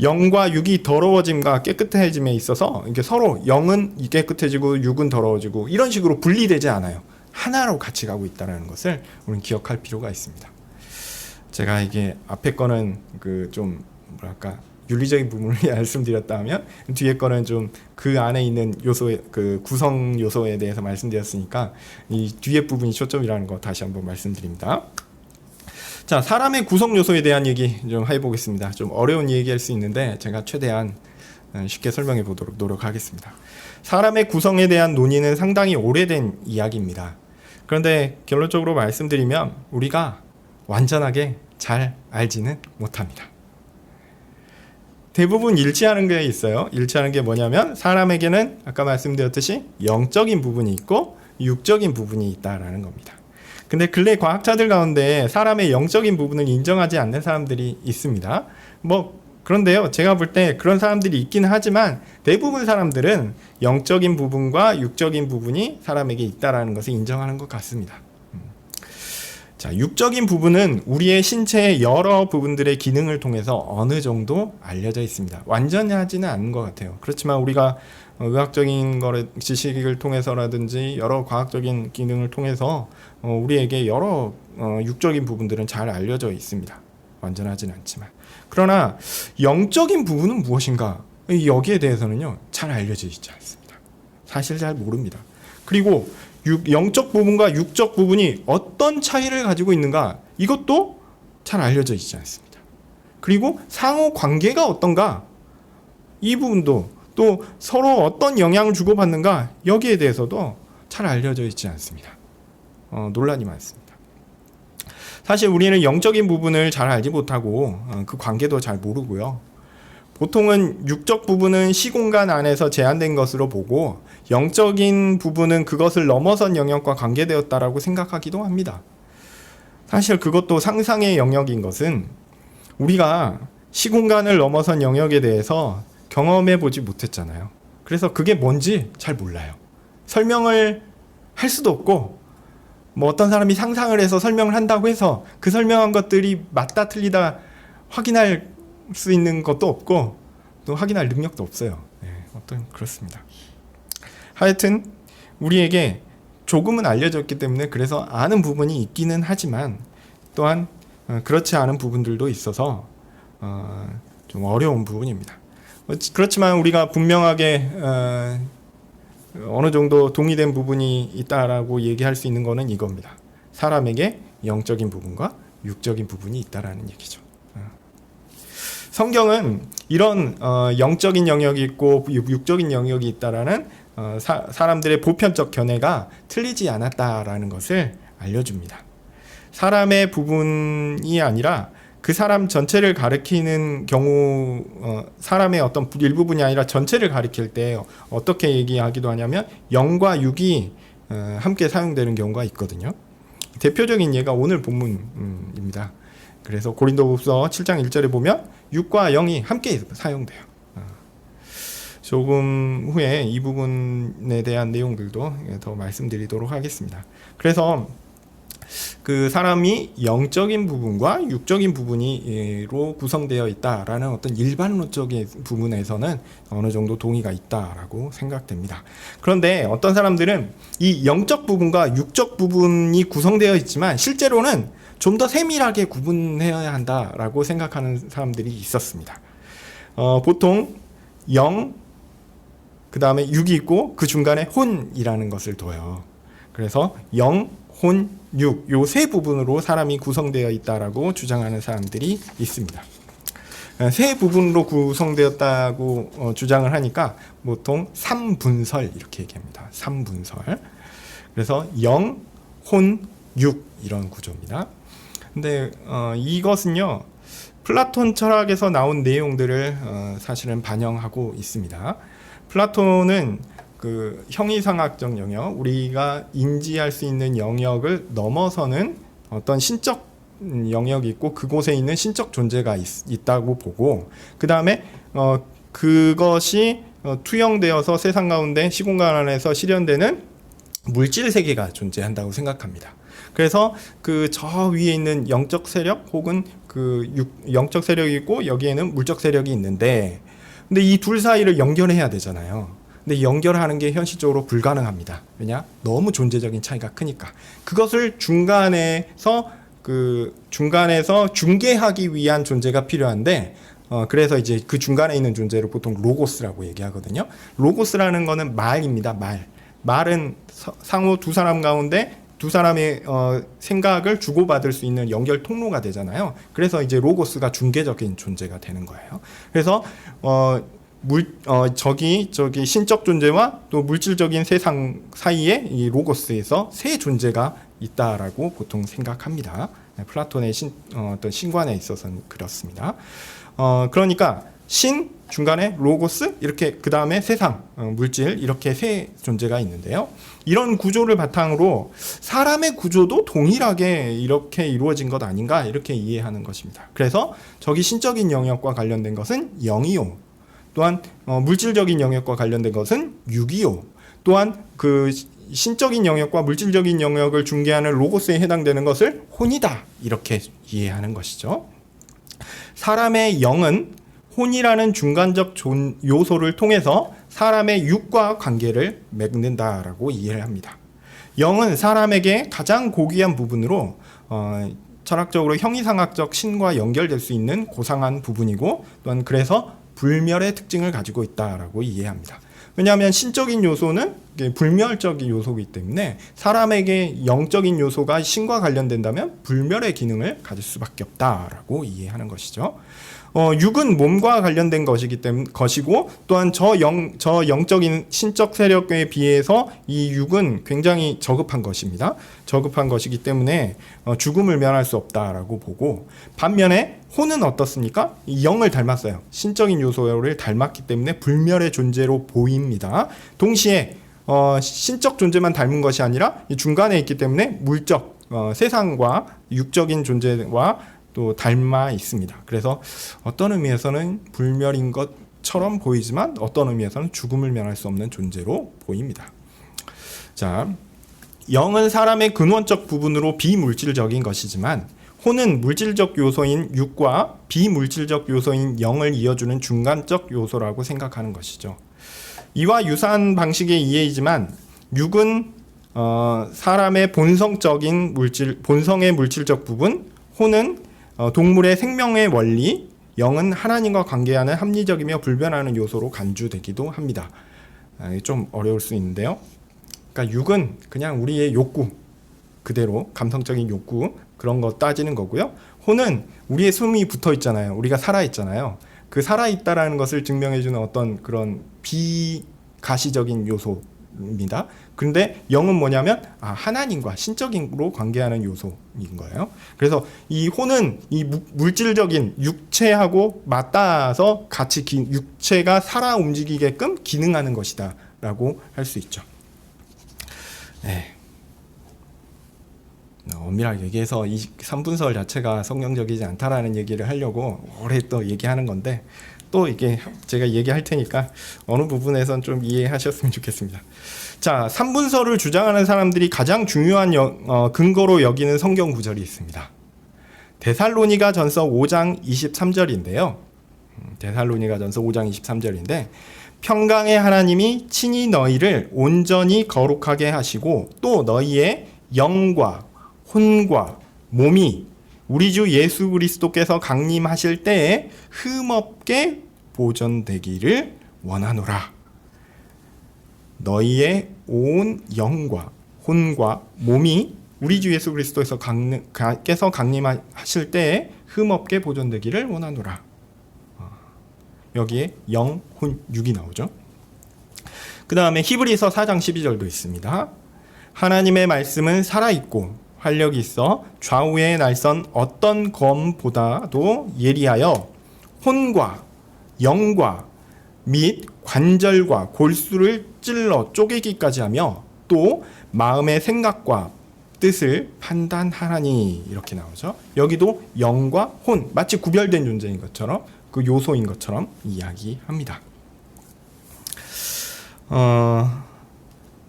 영과 육이 더러워짐과 깨끗해짐에 있어서 이게 서로 영은 깨끗해지고 육은 더러워지고 이런 식으로 분리되지 않아요. 하나로 같이 가고 있다는 것을 우리는 기억할 필요가 있습니다. 제가 이게 앞에 거는 그 좀 뭐랄까 윤리적인 부분을 말씀드렸다 하면 뒤에 거는 좀 그 안에 있는 요소의 그 구성 요소에 대해서 말씀드렸으니까 이 뒤에 부분이 초점이라는 거 다시 한번 말씀드립니다. 자, 사람의 구성 요소에 대한 얘기 좀 해보겠습니다. 좀 어려운 얘기할 수 있는데 제가 최대한 쉽게 설명해 보도록 노력하겠습니다. 사람의 구성에 대한 논의는 상당히 오래된 이야기입니다. 그런데 결론적으로 말씀드리면 우리가 완전하게 잘 알지는 못합니다. 대부분 일치하는 게 있어요. 일치하는 게 뭐냐면 사람에게는 아까 말씀드렸듯이 영적인 부분이 있고 육적인 부분이 있다라는 겁니다. 근데 근래 과학자들 가운데 사람의 영적인 부분을 인정하지 않는 사람들이 있습니다. 그런데요, 제가 볼 때 그런 사람들이 있기는 하지만 대부분 사람들은 영적인 부분과 육적인 부분이 사람에게 있다라는 것을 인정하는 것 같습니다. 자, 육적인 부분은 우리의 신체의 여러 부분들의 기능을 통해서 어느 정도 알려져 있습니다. 완전히 하지는 않은 것 같아요. 그렇지만 우리가 의학적인 지식을 통해서라든지 여러 과학적인 기능을 통해서 우리에게 여러 육적인 부분들은 잘 알려져 있습니다. 완전하진 않지만. 그러나 영적인 부분은 무엇인가? 여기에 대해서는요, 잘 알려져 있지 않습니다. 사실 잘 모릅니다. 그리고 영적 부분과 육적 부분이 어떤 차이를 가지고 있는가? 이것도 잘 알려져 있지 않습니다. 그리고 상호 관계가 어떤가? 이 부분도 또 서로 어떤 영향을 주고받는가? 여기에 대해서도 잘 알려져 있지 않습니다. 논란이 많습니다. 사실 우리는 영적인 부분을 잘 알지 못하고 그 관계도 잘 모르고요. 보통은 육적 부분은 시공간 안에서 제한된 것으로 보고 영적인 부분은 그것을 넘어선 영역과 관계되었다라고 생각하기도 합니다. 사실 그것도 상상의 영역인 것은 우리가 시공간을 넘어선 영역에 대해서 경험해 보지 못했잖아요. 그래서 그게 뭔지 잘 몰라요. 설명을 할 수도 없고 어떤 사람이 상상을 해서 설명을 한다고 해서 그 설명한 것들이 맞다 틀리다 확인할 수 있는 것도 없고 또 확인할 능력도 없어요. 그렇습니다. 하여튼 우리에게 조금은 알려졌기 때문에 그래서 아는 부분이 있기는 하지만 또한 그렇지 않은 부분들도 있어서 좀 어려운 부분입니다. 그렇지만 우리가 분명하게 어느 정도 동의된 부분이 있다라고 얘기할 수 있는 것은 이겁니다. 사람에게 영적인 부분과 육적인 부분이 있다라는 얘기죠. 성경은 이런 영적인 영역이 있고 육적인 영역이 있다라는 사람들의 보편적 견해가 틀리지 않았다라는 것을 알려줍니다. 사람의 부분이 아니라 그 사람 전체를 가리키는 경우 사람의 어떤 일부분이 아니라 전체를 가리킬 때 어떻게 얘기하기도 하냐면 영과 육이 함께 사용되는 경우가 있거든요. 대표적인 예가 오늘 본문입니다. 그래서 고린도후서 7장 1절에 보면 육과 영이 함께 사용돼요. 조금 후에 이 부분에 대한 내용들도 더 말씀드리도록 하겠습니다. 그래서 그 사람이 영적인 부분과 육적인 부분으로 구성되어 있다라는 어떤 일반론적인 부분에서는 어느 정도 동의가 있다라고 생각됩니다. 그런데 어떤 사람들은 이 영적 부분과 육적 부분이 구성되어 있지만 실제로는 좀 더 세밀하게 구분해야 한다라고 생각하는 사람들이 있었습니다. 보통 영, 그 다음에 육이 있고 그 중간에 혼이라는 것을 둬요. 그래서 영, 혼, 육, 요 세 부분으로 사람이 구성되어 있다라고 주장하는 사람들이 있습니다. 세 부분으로 구성되었다고 주장을 하니까 보통 삼분설 이렇게 얘기합니다. 삼분설. 그래서 영, 혼, 육 이런 구조입니다. 근데 이것은요 플라톤 철학에서 나온 내용들을 사실은 반영하고 있습니다. 플라톤은 그 형이상학적 영역, 우리가 인지할 수 있는 영역을 넘어서는 어떤 신적 영역이 있고 그곳에 있는 신적 존재가 있다고 보고 그 다음에 그것이 투영되어서 세상 가운데 시공간 안에서 실현되는 물질 세계가 존재한다고 생각합니다. 그래서 그 저 위에 있는 영적 세력 혹은 그 그 영적 세력이 있고 여기에는 물적 세력이 있는데, 근데 이 둘 사이를 연결해야 되잖아요. 근데 연결하는 게 현실적으로 불가능합니다. 왜냐? 너무 존재적인 차이가 크니까. 그것을 중간에서 중개하기 위한 존재가 필요한데, 그래서 이제 그 중간에 있는 존재를 보통 로고스라고 얘기하거든요. 로고스라는 거는 말입니다. 말은 상호 두 사람 가운데 두 사람의 생각을 주고받을 수 있는 연결 통로가 되잖아요. 그래서 이제 로고스가 중개적인 존재가 되는 거예요. 그래서 저기 신적 존재와 또 물질적인 세상 사이에 이 로고스에서 세 존재가 있다라고 보통 생각합니다. 플라톤의 어떤 신관에 있어서는 그렇습니다. 그러니까 신 중간에 로고스 이렇게 그 다음에 세상 물질 이렇게 세 존재가 있는데요. 이런 구조를 바탕으로 사람의 구조도 동일하게 이렇게 이루어진 것 아닌가 이렇게 이해하는 것입니다. 그래서 저기 신적인 영역과 관련된 것은 영이요. 또한 물질적인 영역과 관련된 것은 육이요. 또한 그 신적인 영역과 물질적인 영역을 중개하는 로고스에 해당되는 것을 혼이다 이렇게 이해하는 것이죠. 사람의 영은 혼이라는 중간적 요소를 통해서 사람의 육과 관계를 맺는다라고 이해를 합니다. 영은 사람에게 가장 고귀한 부분으로 철학적으로 형이상학적 신과 연결될 수 있는 고상한 부분이고, 또한 그래서 불멸의 특징을 가지고 있다라고 이해합니다. 왜냐하면 신적인 요소는 불멸적인 요소이기 때문에 사람에게 영적인 요소가 신과 관련된다면 불멸의 기능을 가질 수밖에 없다라고 이해하는 것이죠. 육은 몸과 관련된 것이고, 또한 저 영적인 신적 세력에 비해서 이 육은 굉장히 저급한 것입니다. 저급한 것이기 때문에 죽음을 면할 수 없다라고 보고, 반면에 혼은 어떻습니까? 이 영을 닮았어요. 신적인 요소를 닮았기 때문에 불멸의 존재로 보입니다. 동시에 신적 존재만 닮은 것이 아니라 이 중간에 있기 때문에 물적 세상과 육적인 존재와 또 닮아 있습니다. 그래서 어떤 의미에서는 불멸인 것처럼 보이지만 어떤 의미에서는 죽음을 면할 수 없는 존재로 보입니다. 자, 영은 사람의 근원적 부분으로 비물질적인 것이지만 혼은 물질적 요소인 육과 비물질적 요소인 영을 이어주는 중간적 요소라고 생각하는 것이죠. 이와 유사한 방식의 이해이지만 육은 사람의 본성의 물질적 부분, 혼은 동물의 생명의 원리, 영은 하나님과 관계하는 합리적이며 불변하는 요소로 간주되기도 합니다. 좀 어려울 수 있는데요. 그러니까 육은 그냥 우리의 욕구 그대로 감성적인 욕구 그런 거 따지는 거고요. 혼은 우리의 숨이 붙어 있잖아요. 우리가 살아 있잖아요. 그 살아 있다라는 것을 증명해주는 어떤 그런 비가시적인 요소입니다. 근데 영은 뭐냐면 하나님과 신적인으로 관계하는 요소인 거예요. 그래서 이 혼은 이 물질적인 육체하고 맞닿아서 같이 육체가 살아 움직이게끔 기능하는 것이다 라고 할 수 있죠. 네. 엄밀하게 얘기해서 이 3분설 자체가 성경적이지 않다라는 얘기를 하려고 오래 또 얘기하는 건데, 또 이게 제가 얘기할 테니까 어느 부분에선 좀 이해하셨으면 좋겠습니다. 자, 3분설을 주장하는 사람들이 가장 중요한 근거로 여기는 성경 구절이 있습니다. 데살로니가 전서 5장 23절인데요. 데살로니가 전서 5장 23절인데, 평강의 하나님이 친히 너희를 온전히 거룩하게 하시고 또 너희의 영과 혼과 몸이 우리 주 예수 그리스도께서 강림하실 때에 흠없게 보존되기를 원하노라. 너희의 온 영과 혼과 몸이 우리 주 예수 그리스도께서 강림하실 때에 흠없게 보존되기를 원하노라. 여기에 영, 혼, 육이 나오죠. 그 다음에 히브리서 4장 12절도 있습니다. 하나님의 말씀은 살아있고 활력이 있어 좌우에 날선 어떤 검보다도 예리하여 혼과 영과 및 관절과 골수를 찔러 쪼개기까지 하며 또 마음의 생각과 뜻을 판단하라니, 이렇게 나오죠. 여기도 영과 혼, 마치 구별된 존재인 것처럼, 그 요소인 것처럼 이야기합니다.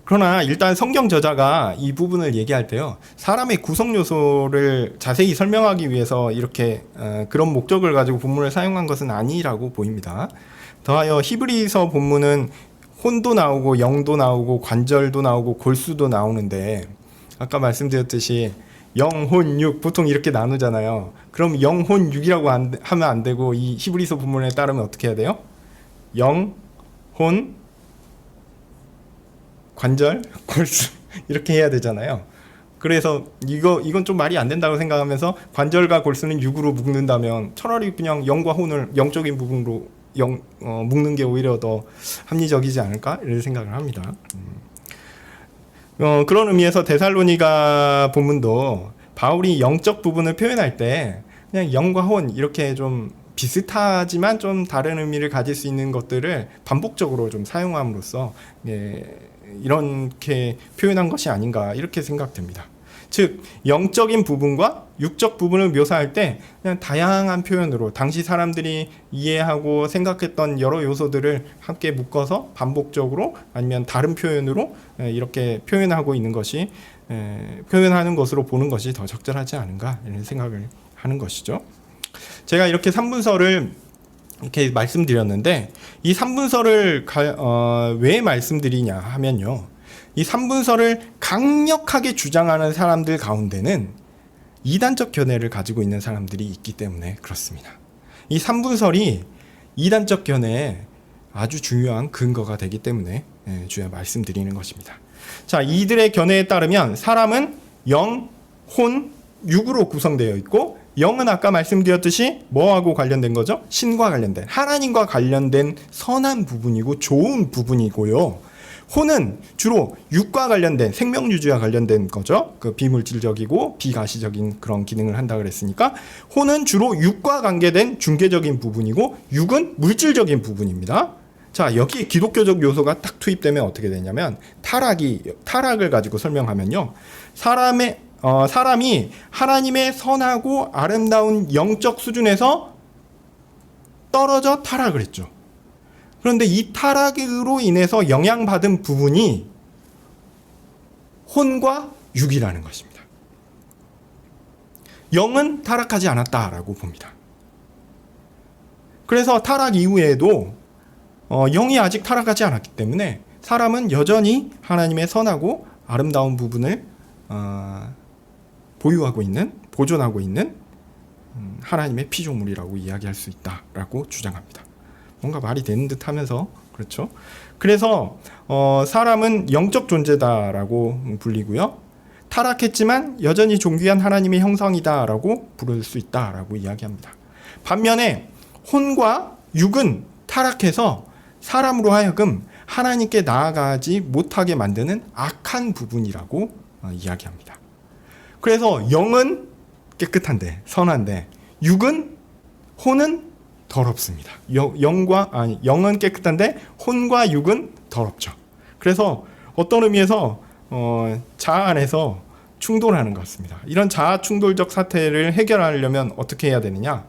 그러나 일단 성경 저자가 이 부분을 얘기할 때요, 사람의 구성 요소를 자세히 설명하기 위해서 이렇게 그런 목적을 가지고 본문을 사용한 것은 아니라고 보입니다. 더하여 히브리서 본문은 혼도 나오고 영도 나오고 관절도 나오고 골수도 나오는데, 아까 말씀드렸듯이 영, 혼, 육 보통 이렇게 나누잖아요. 그럼 영, 혼, 육이라고 하면 안 되고, 이 히브리서 본문에 따르면 어떻게 해야 돼요? 영, 혼, 관절, 골수 이렇게 해야 되잖아요. 그래서 이건 좀 말이 안 된다고 생각하면서 관절과 골수는 육으로 묶는다면 차라리 그냥 영과 혼을 영적인 부분으로 묶는 게 오히려 더 합리적이지 않을까 이런 생각을 합니다. 그런 의미에서 데살로니가 본문도 바울이 영적 부분을 표현할 때 그냥 영과 혼 이렇게 좀 비슷하지만 좀 다른 의미를 가질 수 있는 것들을 반복적으로 좀 사용함으로써 이렇게 표현한 것이 아닌가 이렇게 생각됩니다. 즉 영적인 부분과 육적 부분을 묘사할 때 그냥 다양한 표현으로 당시 사람들이 이해하고 생각했던 여러 요소들을 함께 묶어서 반복적으로 아니면 다른 표현으로 이렇게 표현하고 있는 것이 표현하는 것으로 보는 것이 더 적절하지 않은가 이런 생각을 하는 것이죠. 제가 이렇게 3분설을 이렇게 말씀드렸는데, 이 3분설을 왜 말씀드리냐 하면요, 이 3분설을 강력하게 주장하는 사람들 가운데는 이단적 견해를 가지고 있는 사람들이 있기 때문에 그렇습니다. 이 3분설이 이단적 견해에 아주 중요한 근거가 되기 때문에 주야 말씀드리는 것입니다. 자, 이들의 견해에 따르면 사람은 영, 혼, 육으로 구성되어 있고, 영은 아까 말씀드렸듯이 뭐하고 관련된 거죠? 신과 관련된, 하나님과 관련된 선한 부분이고 좋은 부분이고요. 혼은 주로 육과 관련된, 생명유지와 관련된 거죠. 그 비물질적이고 비가시적인 그런 기능을 한다 그랬으니까 혼은 주로 육과 관계된 중개적인 부분이고, 육은 물질적인 부분입니다. 자, 여기에 기독교적 요소가 딱 투입되면 어떻게 되냐면, 타락을 가지고 설명하면요, 사람이 하나님의 선하고 아름다운 영적 수준에서 떨어져 타락을 했죠. 그런데 이 타락으로 인해서 영향받은 부분이 혼과 육이라는 것입니다. 영은 타락하지 않았다라고 봅니다. 그래서 타락 이후에도 영이 아직 타락하지 않았기 때문에 사람은 여전히 하나님의 선하고 아름다운 부분을 보존하고 있는 하나님의 피조물이라고 이야기할 수 있다라고 주장합니다. 뭔가 말이 되는 듯 하면서 그렇죠. 그래서 사람은 영적 존재다라고 불리고요, 타락했지만 여전히 존귀한 하나님의 형상이다라고 부를 수 있다라고 이야기합니다. 반면에 혼과 육은 타락해서 사람으로 하여금 하나님께 나아가지 못하게 만드는 악한 부분이라고 이야기합니다. 그래서 영은 깨끗한데, 선한데, 혼은 더럽습니다. 영은 깨끗한데 혼과 육은 더럽죠. 그래서 어떤 의미에서 자아 안에서 충돌하는 것 같습니다. 이런 자아 충돌적 사태를 해결하려면 어떻게 해야 되느냐?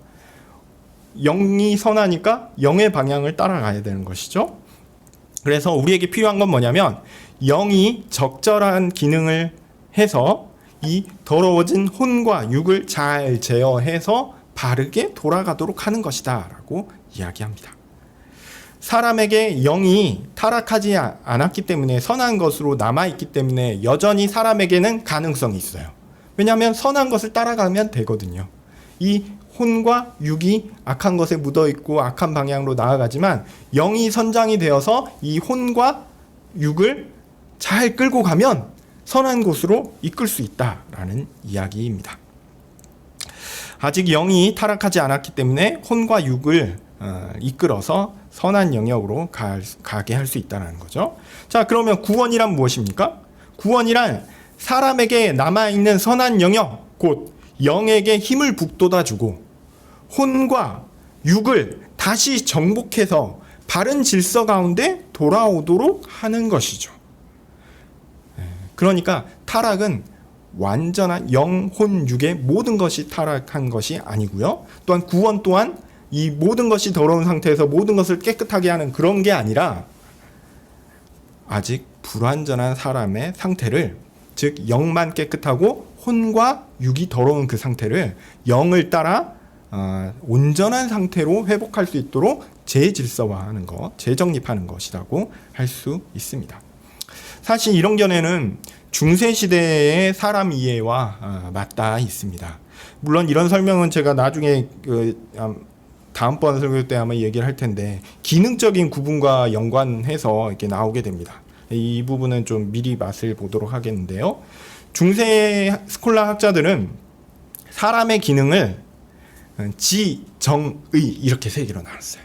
영이 선하니까 영의 방향을 따라가야 되는 것이죠. 그래서 우리에게 필요한 건 뭐냐면, 영이 적절한 기능을 해서 이 더러워진 혼과 육을 잘 제어해서 바르게 돌아가도록 하는 것이다 라고 이야기합니다. 사람에게 영이 타락하지 않았기 때문에, 선한 것으로 남아있기 때문에 여전히 사람에게는 가능성이 있어요. 왜냐하면 선한 것을 따라가면 되거든요. 이 혼과 육이 악한 것에 묻어있고 악한 방향으로 나아가지만, 영이 선장이 되어서 이 혼과 육을 잘 끌고 가면 선한 곳으로 이끌 수 있다라는 이야기입니다. 아직 영이 타락하지 않았기 때문에 혼과 육을 이끌어서 선한 영역으로 가게 할 수 있다는 거죠. 자, 그러면 구원이란 무엇입니까? 구원이란 사람에게 남아있는 선한 영역, 곧 영에게 힘을 북돋아주고 혼과 육을 다시 정복해서 바른 질서 가운데 돌아오도록 하는 것이죠. 그러니까 타락은 완전한 영, 혼, 육의 모든 것이 타락한 것이 아니고요. 또한 구원 또한 이 모든 것이 더러운 상태에서 모든 것을 깨끗하게 하는 그런 게 아니라, 아직 불완전한 사람의 상태를, 즉 영만 깨끗하고 혼과 육이 더러운 그 상태를 영을 따라 온전한 상태로 회복할 수 있도록 재질서화하는 것, 재정립하는 것이라고 할 수 있습니다. 사실 이런 견해는 중세시대의 사람 이해와 맞닿아 있습니다. 물론 이런 설명은 제가 나중에 다음번 설교 때 아마 얘기를 할 텐데, 기능적인 구분과 연관해서 이렇게 나오게 됩니다. 이 부분은 좀 미리 맛을 보도록 하겠는데요. 중세 스콜라 학자들은 사람의 기능을 지, 정, 의 이렇게 세 개로 나눴어요.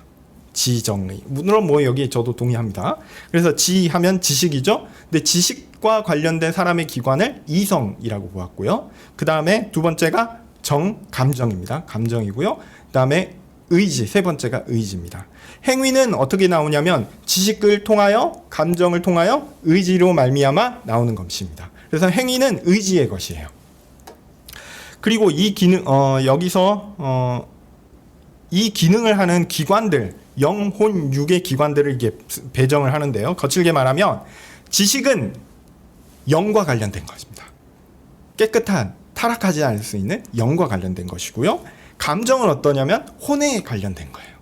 지, 정, 의. 물론 뭐 여기 저도 동의합니다. 그래서 지 하면 지식이죠. 근데 지식과 관련된 사람의 기관을 이성이라고 보았고요. 그 다음에 두 번째가 정, 감정입니다. 감정이고요. 그 다음에 의지, 세 번째가 의지입니다. 행위는 어떻게 나오냐면 지식을 통하여, 감정을 통하여 의지로 말미암아 나오는 것입니다. 그래서 행위는 의지의 것이에요. 그리고 이 기능, 여기서 이 기능을 하는 기관들, 영, 혼, 육의 기관들을 이게 배정을 하는데요. 거칠게 말하면 지식은 영과 관련된 것입니다. 깨끗한, 타락하지 않을 수 있는 영과 관련된 것이고요. 감정은 어떠냐면 혼에 관련된 거예요.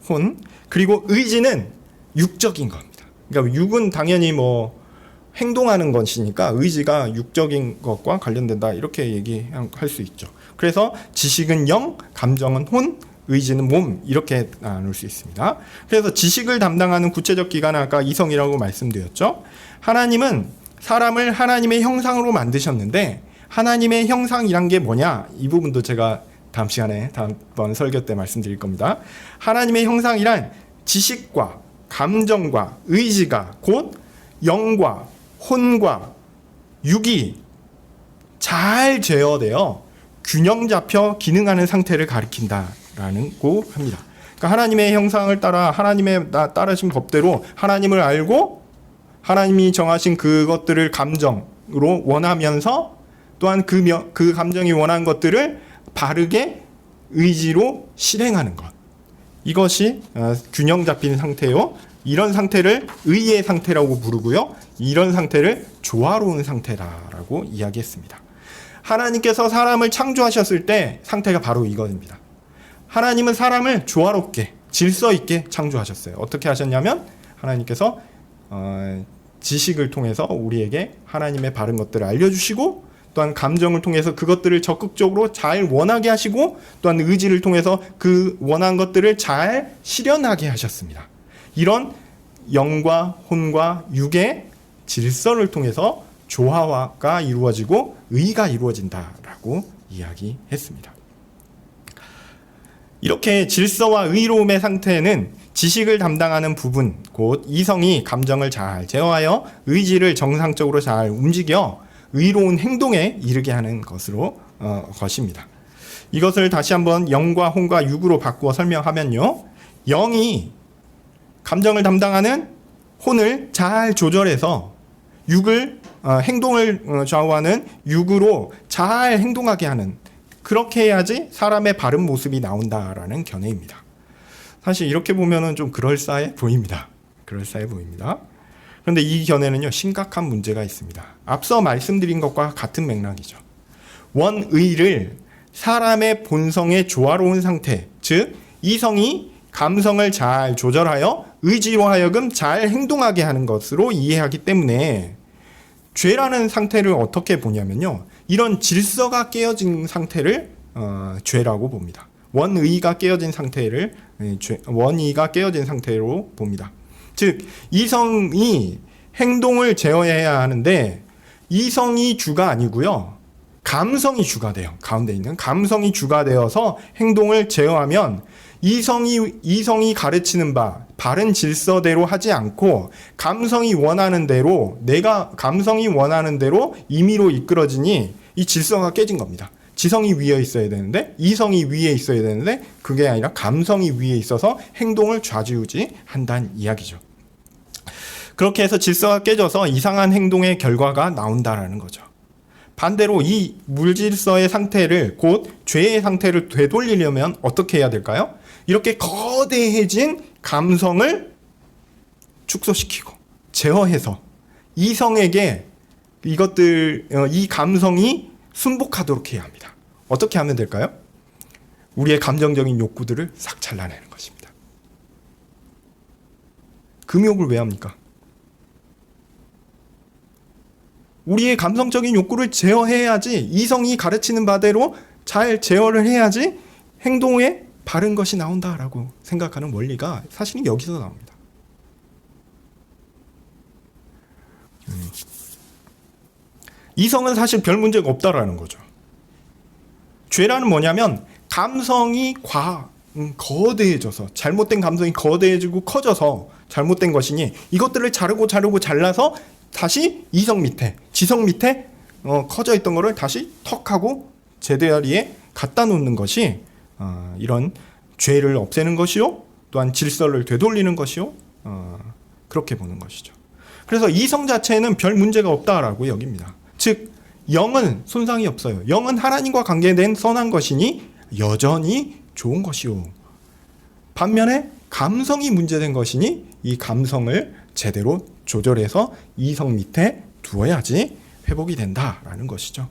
혼. 그리고 의지는 육적인 겁니다. 그러니까 육은 당연히 뭐 행동하는 것이니까 의지가 육적인 것과 관련된다, 이렇게 얘기할 수 있죠. 그래서 지식은 영, 감정은 혼, 의지는 몸, 이렇게 나눌 수 있습니다. 그래서 지식을 담당하는 구체적 기관은 아까 이성이라고 말씀드렸죠. 하나님은 사람을 하나님의 형상으로 만드셨는데, 하나님의 형상이란 게 뭐냐, 이 부분도 제가 다음 시간에 다음번 설교 때 말씀드릴 겁니다. 하나님의 형상이란 지식과 감정과 의지가 곧 영과 혼과 육이 잘 제어되어 균형 잡혀 기능하는 상태를 가리킨다라고 합니다. 그러니까 하나님의 형상을 따라, 하나님의 따르신 법대로 하나님을 알고 하나님이 정하신 그것들을 감정으로 원하면서, 또한 그 감정이 원하는 것들을 바르게 의지로 실행하는 것, 이것이 균형 잡힌 상태요. 이런 상태를 의의 상태라고 부르고요. 이런 상태를 조화로운 상태라고 이야기했습니다. 하나님께서 사람을 창조하셨을 때 상태가 바로 이것입니다. 하나님은 사람을 조화롭게, 질서 있게 창조하셨어요. 어떻게 하셨냐면 하나님께서 지식을 통해서 우리에게 하나님의 바른 것들을 알려주시고, 또한 감정을 통해서 그것들을 적극적으로 잘 원하게 하시고, 또한 의지를 통해서 그 원한 것들을 잘 실현하게 하셨습니다. 이런 영과 혼과 육의 질서를 통해서 조화가 이루어지고 의가 이루어진다라고 이야기했습니다. 이렇게 질서와 의로움의 상태는 지식을 담당하는 부분, 곧 이성이 감정을 잘 제어하여 의지를 정상적으로 잘 움직여 의로운 행동에 이르게 하는 것입니다. 이것을 다시 한번 영과 혼과 육으로 바꾸어 설명하면요, 영이 감정을 담당하는 혼을 잘 조절해서 행동을 좌우하는 육으로 잘 행동하게 하는, 그렇게 해야지 사람의 바른 모습이 나온다라는 견해입니다. 사실 이렇게 보면은 좀 그럴싸해 보입니다. 그런데 이 견해는요, 심각한 문제가 있습니다. 앞서 말씀드린 것과 같은 맥락이죠. 원의를 사람의 본성의 조화로운 상태, 즉 이성이 감성을 잘 조절하여 의지로 하여금 잘 행동하게 하는 것으로 이해하기 때문에 죄라는 상태를 어떻게 보냐면요, 이런 질서가 깨어진 상태를 죄라고 봅니다. 원의가 깨어진 상태를 원의가 깨어진 상태로 봅니다. 즉 이성이 행동을 제어해야 하는데 이성이 주가 아니고요, 감성이 주가 돼요. 가운데 있는 감성이 주가 되어서 행동을 제어하면 이성이 가르치는 바 바른 질서대로 하지 않고 감성이 원하는 대로, 내가 감성이 원하는 대로 임의로 이끌어지니 이 질서가 깨진 겁니다. 지성이 위에 있어야 되는데, 이성이 위에 있어야 되는데 그게 아니라 감성이 위에 있어서 행동을 좌지우지한다는 이야기죠. 그렇게 해서 질서가 깨져서 이상한 행동의 결과가 나온다라는 거죠. 반대로 이 물질서의 상태를, 곧 죄의 상태를 되돌리려면 어떻게 해야 될까요? 이렇게 거대해진 감성을 축소시키고 제어해서 이성에게 이 감성이 순복하도록 해야 합니다. 어떻게 하면 될까요? 우리의 감정적인 욕구들을 싹 잘라내는 것입니다. 금욕을 왜 합니까? 우리의 감성적인 욕구를 제어해야지, 이성이 가르치는 바대로 잘 제어를 해야지 행동에 바른 것이 나온다라고 생각하는 원리가 사실은 여기서 나옵니다. 이성은 사실 별 문제가 없다라는 거죠. 죄라는 뭐냐면 감성이 거대해져서, 잘못된 감성이 거대해지고 커져서 잘못된 것이니, 이것들을 자르고 잘라서 다시 이성 밑에, 지성 밑에 커져 있던 거를 다시 턱하고 제자리에 갖다 놓는 것이 이런 죄를 없애는 것이요, 또한 질서를 되돌리는 것이요, 그렇게 보는 것이죠. 그래서 이성 자체에는 별 문제가 없다라고 여깁니다. 즉 영은 손상이 없어요. 영은 하나님과 관계된 선한 것이니 여전히 좋은 것이요. 반면에 감성이 문제된 것이니 이 감성을 제대로 조절해서 이성 밑에 두어야지 회복이 된다라는 것이죠.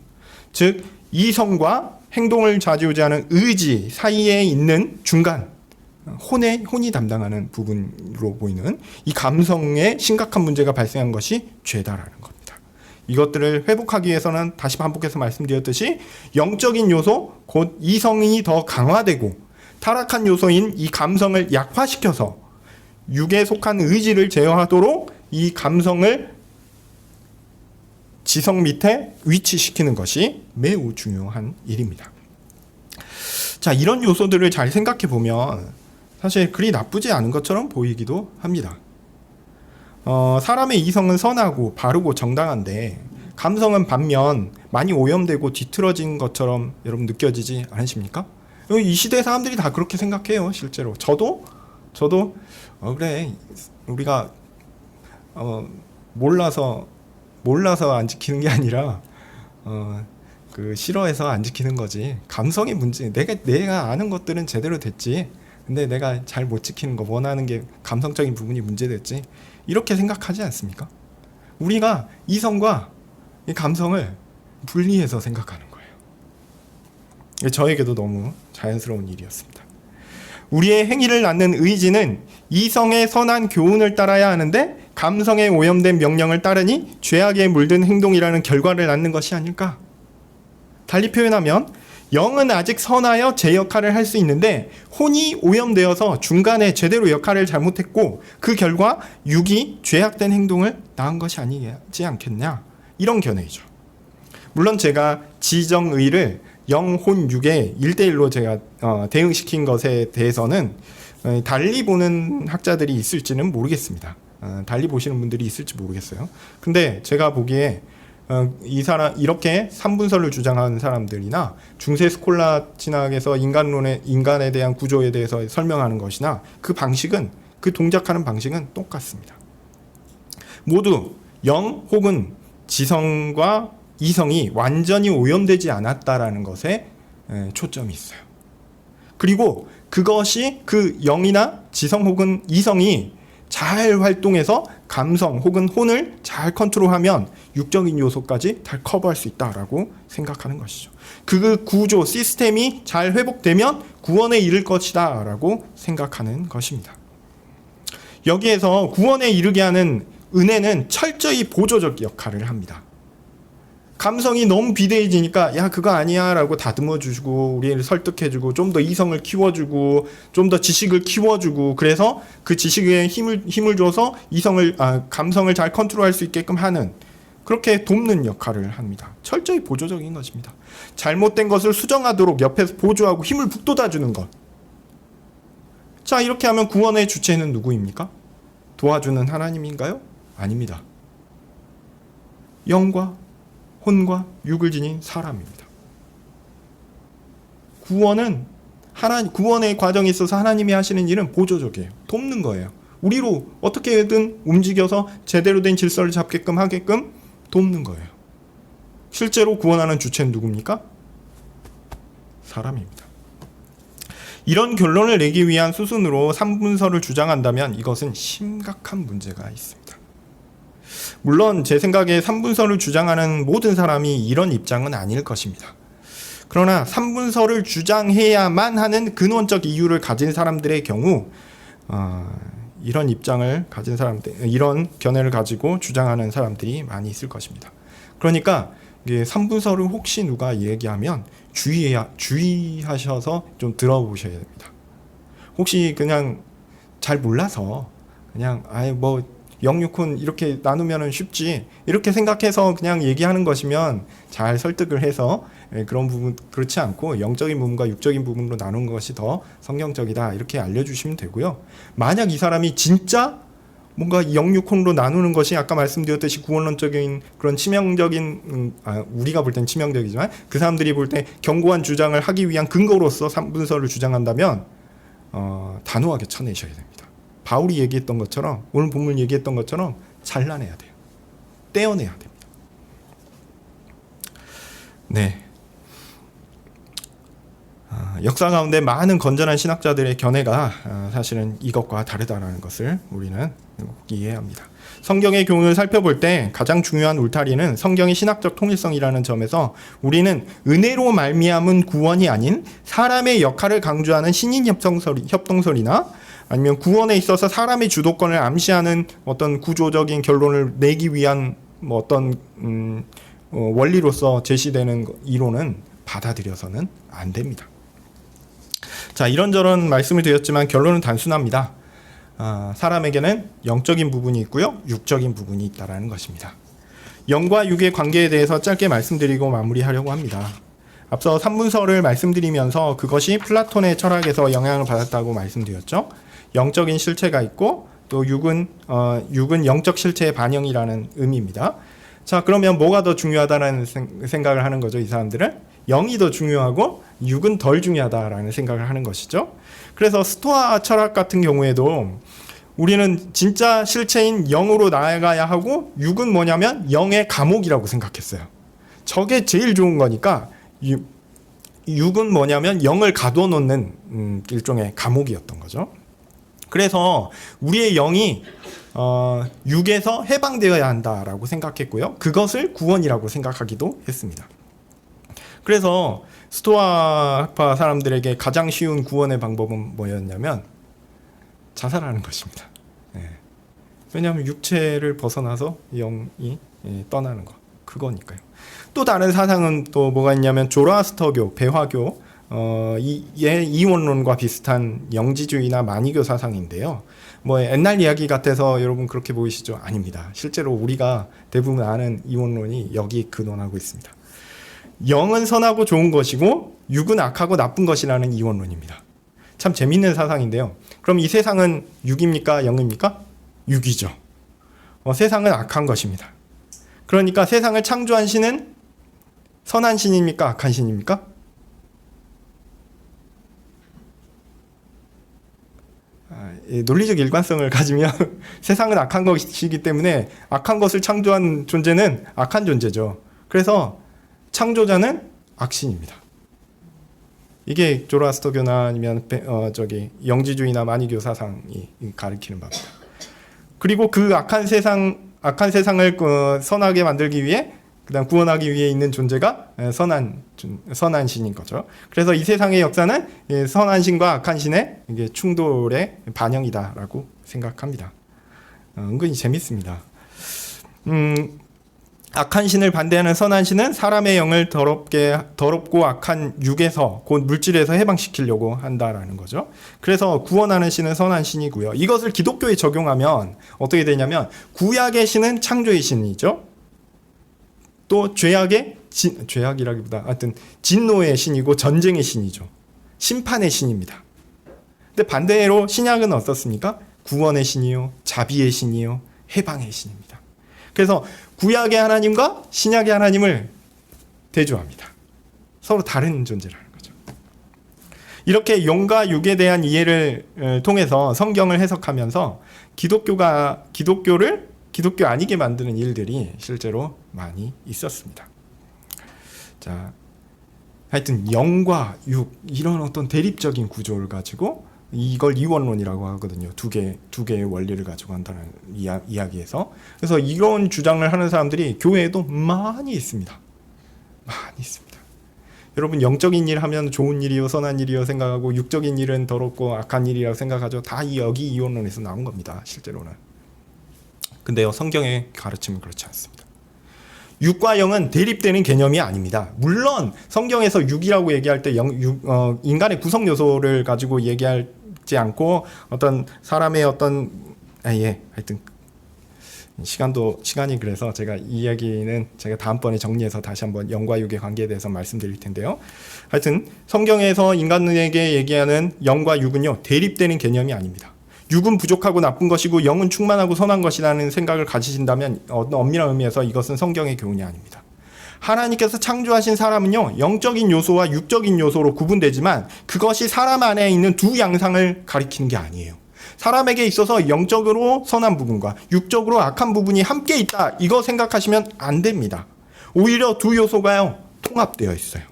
즉 이성과 행동을 좌지우지하는 의지 사이에 있는 중간, 혼이 담당하는 부분으로 보이는 이 감성에 심각한 문제가 발생한 것이 죄다라는 겁니다. 이것들을 회복하기 위해서는 다시 반복해서 말씀드렸듯이 영적인 요소, 곧 이성이 더 강화되고 타락한 요소인 이 감성을 약화시켜서 육에 속한 의지를 제어하도록 이 감성을 지성 밑에 위치시키는 것이 매우 중요한 일입니다. 자, 이런 요소들을 잘 생각해 보면 사실 그리 나쁘지 않은 것처럼 보이기도 합니다. 사람의 이성은 선하고 바르고 정당한데 감성은 반면 많이 오염되고 뒤틀어진 것처럼 여러분 느껴지지 않으십니까? 이 시대 사람들이 다 그렇게 생각해요. 실제로 저도 그래, 우리가 몰라서 안 지키는 게 아니라 싫어해서 안 지키는 거지. 감성의 문제. 내가 아는 것들은 제대로 됐지. 근데 내가 잘 못 지키는 거, 원하는 게 감성적인 부분이 문제됐지. 이렇게 생각하지 않습니까? 우리가 이성과 이 감성을 분리해서 생각하는 거예요. 저에게도 너무 자연스러운 일이었습니다. 우리의 행위를 낳는 의지는 이성의 선한 교훈을 따라야 하는데 감성에 오염된 명령을 따르니 죄악에 물든 행동이라는 결과를 낳는 것이 아닐까? 달리 표현하면 영은 아직 선하여 제 역할을 할 수 있는데 혼이 오염되어서 중간에 제대로 역할을 잘못했고 그 결과 육이 죄악된 행동을 낳은 것이 아니지 않겠냐, 이런 견해이죠. 물론 제가 지정의를 영, 혼, 육의 1대1로 제가 대응시킨 것에 대해서는 달리 보는 학자들이 있을지는 모르겠습니다. 달리 보시는 분들이 있을지 모르겠어요. 근데 제가 보기에 이렇게 삼분설을 주장하는 사람들이나 중세 스콜라 진학에서 인간에 대한 구조에 대해서 설명하는 것이나 그 동작하는 방식은 똑같습니다. 모두 영 혹은 지성과 이성이 완전히 오염되지 않았다라는 것에 초점이 있어요. 그리고 그것이 그 영이나 지성 혹은 이성이 잘 활동해서 감성 혹은 혼을 잘 컨트롤하면 육적인 요소까지 다 커버할 수 있다라고 생각하는 것이죠. 그 구조, 시스템이 잘 회복되면 구원에 이를 것이다 라고 생각하는 것입니다. 여기에서 구원에 이르게 하는 은혜는 철저히 보조적 역할을 합니다. 감성이 너무 비대해지니까 야 그거 아니야 라고 다듬어주고 우리를 설득해주고 좀 더 이성을 키워주고 좀 더 지식을 키워주고, 그래서 그 지식에 힘을 줘서 감성을 잘 컨트롤할 수 있게끔 하는, 그렇게 돕는 역할을 합니다. 철저히 보조적인 것입니다. 잘못된 것을 수정하도록 옆에서 보조하고 힘을 북돋아주는 것. 자, 이렇게 하면 구원의 주체는 누구입니까? 도와주는 하나님인가요? 아닙니다. 영과 혼과 육을 지닌 사람입니다. 구원의 과정에 있어서 하나님이 하시는 일은 보조적이에요. 돕는 거예요. 우리로 어떻게든 움직여서 제대로 된 질서를 잡게끔 하게끔 돕는 거예요. 실제로 구원하는 주체는 누굽니까? 사람입니다. 이런 결론을 내기 위한 수순으로 삼분설을 주장한다면 이것은 심각한 문제가 있습니다. 물론 제 생각에 삼분설을 주장하는 모든 사람이 이런 입장은 아닐 것입니다. 그러나 삼분설을 주장해야만 하는 근원적 이유를 가진 사람들의 경우 이런 입장을 가진 사람들, 이런 견해를 가지고 주장하는 사람들이 많이 있을 것입니다. 그러니까 삼분설을 혹시 누가 얘기하면 주의하셔서 좀 들어보셔야 됩니다. 혹시 그냥 잘 몰라서 그냥 뭐 영육혼 이렇게 나누면 쉽지 이렇게 생각해서 그냥 얘기하는 것이면 잘 설득을 해서 그런 부분 그렇지 않고 영적인 부분과 육적인 부분으로 나눈 것이 더 성경적이다 이렇게 알려주시면 되고요. 만약 이 사람이 진짜 뭔가 영육혼으로 나누는 것이 아까 말씀드렸듯이 구원론적인 그런 치명적인 우리가 볼 땐 치명적이지만 그 사람들이 볼 때 견고한 주장을 하기 위한 근거로서 삼분설을 주장한다면 단호하게 쳐내셔야 됩니다. 바울이 얘기했던 것처럼 오늘 본문 얘기했던 것처럼 잘라내야 돼요. 떼어내야 됩니다. 네. 역사 가운데 많은 건전한 신학자들의 견해가 사실은 이것과 다르다는 것을 우리는 꼭 이해해야 합니다. 성경의 교훈을 살펴볼 때 가장 중요한 울타리는 성경의 신학적 통일성이라는 점에서 우리는 은혜로 말미암은 구원이 아닌 사람의 역할을 강조하는 신인 협동설이나 아니면 구원에 있어서 사람의 주도권을 암시하는 어떤 구조적인 결론을 내기 위한 뭐 어떤 원리로서 제시되는 이론은 받아들여서는 안 됩니다. 자, 이런저런 말씀을 드렸지만 결론은 단순합니다. 사람에게는 영적인 부분이 있고요, 육적인 부분이 있다라는 것입니다. 영과 육의 관계에 대해서 짧게 말씀드리고 마무리하려고 합니다. 앞서 삼분설을 말씀드리면서 그것이 플라톤의 철학에서 영향을 받았다고 말씀드렸죠. 영적인 실체가 있고 또 육은 영적 실체의 반영이라는 의미입니다. 자, 그러면 뭐가 더 중요하다라는 생각을 하는 거죠, 이 사람들은? 영이 더 중요하고 육은 덜 중요하다라는 생각을 하는 것이죠. 그래서 스토아 철학 같은 경우에도 우리는 진짜 실체인 영으로 나아가야 하고 육은 뭐냐면 영의 감옥이라고 생각했어요. 저게 제일 좋은 거니까 육은 뭐냐면 영을 가둬놓는 일종의 감옥이었던 거죠. 그래서 우리의 영이 육에서 해방되어야 한다라고 생각했고요. 그것을 구원이라고 생각하기도 했습니다. 그래서 스토아 학파 사람들에게 가장 쉬운 구원의 방법은 뭐였냐면 자살하는 것입니다. 왜냐하면 육체를 벗어나서 영이 떠나는 것, 그거니까요. 또 다른 사상은 또 뭐가 있냐면 조로아스터교, 배화교, 이원론과 비슷한 영지주의나 마니교 사상인데요. 뭐 옛날 이야기 같아서 여러분 그렇게 보이시죠? 아닙니다. 실제로 우리가 대부분 아는 이원론이 여기 근원하고 있습니다. 영은 선하고 좋은 것이고 육은 악하고 나쁜 것이라는 이원론입니다. 참 재밌는 사상인데요. 그럼 이 세상은 육입니까? 영입니까? 육이죠. 세상은 악한 것입니다. 그러니까 세상을 창조한 신은 선한 신입니까? 악한 신입니까? 논리적 일관성을 가지면 세상은 악한 것이기 때문에 악한 것을 창조한 존재는 악한 존재죠. 그래서 창조자는 악신입니다. 이게 조로아스터교나 아니면 영지주의나 마니교 사상이 가리키는 바입니다. 그리고 그 악한 세상을 선하게 만들기 위해 그다음 구원하기 위해 있는 존재가 선한 신인 거죠. 그래서 이 세상의 역사는 선한 신과 악한 신의 충돌의 반영이다라고 생각합니다. 은근히 재밌습니다. 악한 신을 반대하는 선한 신은 사람의 영을 더럽고 악한 육에서 곧 물질에서 해방시키려고 한다라는 거죠. 그래서 구원하는 신은 선한 신이고요. 이것을 기독교에 적용하면 어떻게 되냐면 구약의 신은 창조의 신이죠. 또 죄악이라기보다 하여튼 진노의 신이고 전쟁의 신이죠. 심판의 신입니다. 근데 반대로 신약은 어떻습니까? 구원의 신이요, 자비의 신이요, 해방의 신입니다. 그래서 구약의 하나님과 신약의 하나님을 대조합니다. 서로 다른 존재라는 거죠. 이렇게 영과 육에 대한 이해를 통해서 성경을 해석하면서 기독교를 기독교 아니게 만드는 일들이 실제로 많이 있었습니다. 자, 하여튼 영과 육 이런 어떤 대립적인 구조를 가지고 이걸 이원론이라고 하거든요. 두 개의 원리를 가지고 한다는 이야기에서. 그래서 이런 주장을 하는 사람들이 교회에도 많이 있습니다. 많이 있습니다. 여러분, 영적인 일 하면 좋은 일이요 선한 일이요 생각하고, 육적인 일은 더럽고 악한 일이라고 생각하죠. 다 여기 이원론에서 나온 겁니다, 실제로는. 근데요, 성경의 가르침은 그렇지 않습니다. 육과 영은 대립되는 개념이 아닙니다. 물론 성경에서 육이라고 얘기할 때 인간의 구성 요소를 가지고 얘기하지 않고 어떤 사람의 어떤 하여튼 시간이 그래서 제가 이 이야기는 제가 다음번에 정리해서 다시 한번 영과 육의 관계에 대해서 말씀드릴 텐데요. 하여튼 성경에서 인간에게 얘기하는 영과 육은요, 대립되는 개념이 아닙니다. 육은 부족하고 나쁜 것이고 영은 충만하고 선한 것이라는 생각을 가지신다면 엄밀한 의미에서 이것은 성경의 교훈이 아닙니다. 하나님께서 창조하신 사람은요, 영적인 요소와 육적인 요소로 구분되지만 그것이 사람 안에 있는 두 양상을 가리키는 게 아니에요. 사람에게 있어서 영적으로 선한 부분과 육적으로 악한 부분이 함께 있다, 이거 생각하시면 안 됩니다. 오히려 두 요소가요, 통합되어 있어요.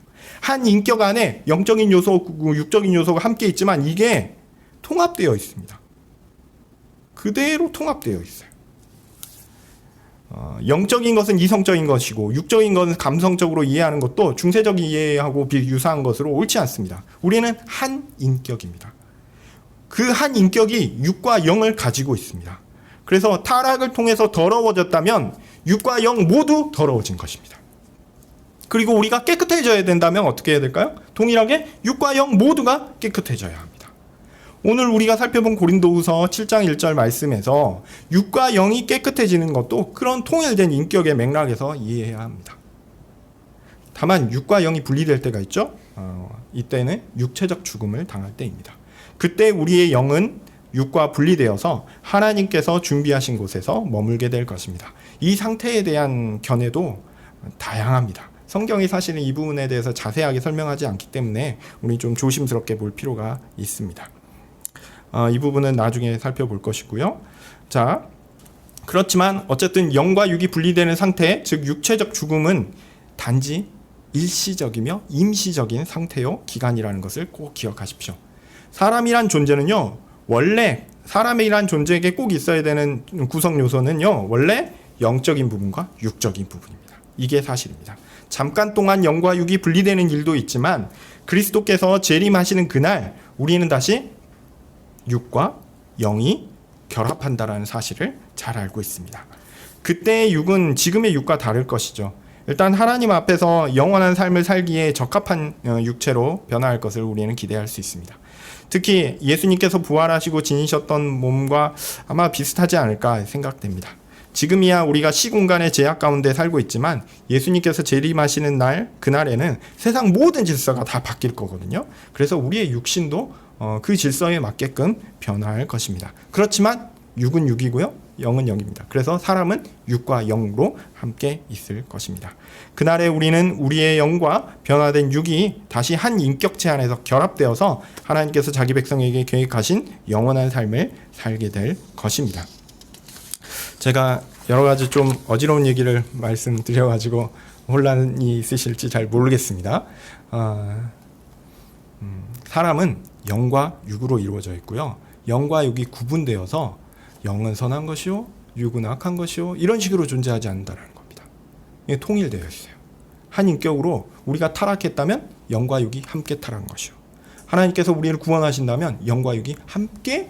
한 인격 안에 영적인 요소, 육적인 요소가 함께 있지만 이게 통합되어 있습니다. 그대로 통합되어 있어요. 영적인 것은 이성적인 것이고 육적인 것은 감성적으로 이해하는 것도 중세적 이해하고 유사한 것으로 옳지 않습니다. 우리는 한 인격입니다. 그 한 인격이 육과 영을 가지고 있습니다. 그래서 타락을 통해서 더러워졌다면 육과 영 모두 더러워진 것입니다. 그리고 우리가 깨끗해져야 된다면 어떻게 해야 될까요? 동일하게 육과 영 모두가 깨끗해져야 합니다. 오늘 우리가 살펴본 고린도후서 7장 1절 말씀에서 육과 영이 깨끗해지는 것도 그런 통일된 인격의 맥락에서 이해해야 합니다. 다만 육과 영이 분리될 때가 있죠. 이때는 육체적 죽음을 당할 때입니다. 그때 우리의 영은 육과 분리되어서 하나님께서 준비하신 곳에서 머물게 될 것입니다. 이 상태에 대한 견해도 다양합니다. 성경이 사실은 이 부분에 대해서 자세하게 설명하지 않기 때문에 우리 좀 조심스럽게 볼 필요가 있습니다. 이 부분은 나중에 살펴볼 것이고요. 자, 그렇지만 어쨌든 영과 육이 분리되는 상태, 즉 육체적 죽음은 단지 일시적이며 임시적인 상태요 기간이라는 것을 꼭 기억하십시오. 사람이란 존재는요, 원래 사람이란 존재에게 꼭 있어야 되는 구성 요소는요, 원래 영적인 부분과 육적인 부분입니다. 이게 사실입니다. 잠깐 동안 영과 육이 분리되는 일도 있지만 그리스도께서 재림하시는 그날 우리는 다시 육과 영이 결합한다라는 사실을 잘 알고 있습니다. 그때의 육은 지금의 육과 다를 것이죠. 일단 하나님 앞에서 영원한 삶을 살기에 적합한 육체로 변화할 것을 우리는 기대할 수 있습니다. 특히 예수님께서 부활하시고 지니셨던 몸과 아마 비슷하지 않을까 생각됩니다. 지금이야 우리가 시공간의 제약 가운데 살고 있지만 예수님께서 재림하시는 날, 그날에는 세상 모든 질서가 다 바뀔 거거든요. 그래서 우리의 육신도 그 질서에 맞게끔 변화할 것입니다. 그렇지만 육은 육이고요, 영은 영입니다. 그래서 사람은 육과 영으로 함께 있을 것입니다. 그날에 우리는 우리의 영과 변화된 육이 다시 한 인격체 안에서 결합되어서 하나님께서 자기 백성에게 계획하신 영원한 삶을 살게 될 것입니다. 제가 여러 가지 좀 어지러운 얘기를 말씀드려가지고 혼란이 있으실지 잘 모르겠습니다. 사람은 영과 육으로 이루어져 있고요. 영과 육이 구분되어서 영은 선한 것이요, 육은 악한 것이요, 이런 식으로 존재하지 않는다는 겁니다. 이게 통일되어 있어요. 한 인격으로 우리가 타락했다면 영과 육이 함께 타락한 것이요, 하나님께서 우리를 구원하신다면 영과 육이 함께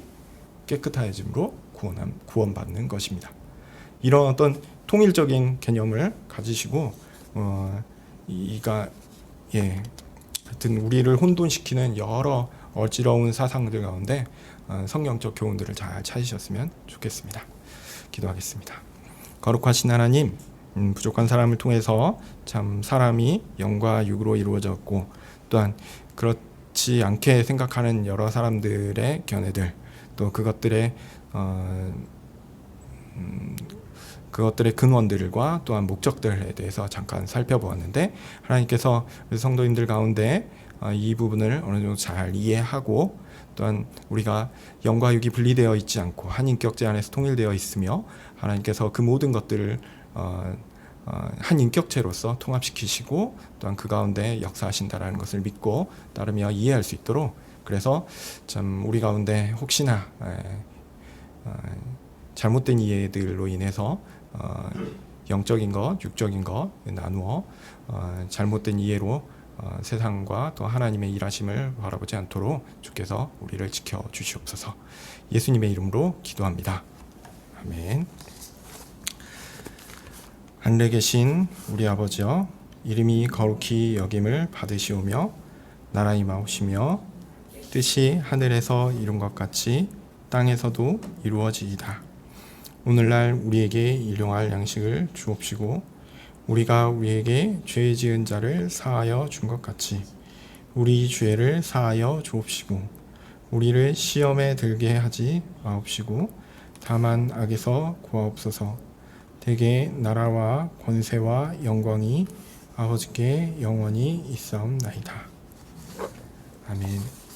깨끗해짐으로 구원받는 것입니다. 이런 어떤 통일적인 개념을 가지시고 하여튼 우리를 혼돈시키는 여러 어지러운 사상들 가운데 성경적 교훈들을 잘 찾으셨으면 좋겠습니다. 기도하겠습니다. 거룩하신 하나님, 부족한 사람을 통해서 참 사람이 영과 육으로 이루어졌고 또한 그렇지 않게 생각하는 여러 사람들의 견해들, 또 그것들의 근원들과 또한 목적들에 대해서 잠깐 살펴보았는데, 하나님께서 성도님들 가운데 이 부분을 어느 정도 잘 이해하고 또한 우리가 영과 육이 분리되어 있지 않고 한 인격체 안에서 통일되어 있으며 하나님께서 그 모든 것들을 한 인격체로서 통합시키시고 또한 그 가운데 역사하신다라는 것을 믿고 따르며 이해할 수 있도록 그래서 참 우리 가운데 혹시나 잘못된 이해들로 인해서 영적인 것, 육적인 것 나누어 잘못된 이해로 세상과 또 하나님의 일하심을 바라보지 않도록 주께서 우리를 지켜 주시옵소서. 예수님의 이름으로 기도합니다. 아멘. 하늘에 계신 우리 아버지여, 이름이 거룩히 여김을 받으시오며 나라 임하오시며 뜻이 하늘에서 이룬 것 같이 땅에서도 이루어지이다. 오늘날 우리에게 일용할 양식을 주옵시고 우리가 우리에게 죄 지은 자를 사하여 준 것 같이 우리 죄를 사하여 주옵시고 우리를 시험에 들게 하지 마옵시고 다만 악에서 구하옵소서. 대개 나라와 권세와 영광이 아버지께 영원히 있사옵나이다. 아멘.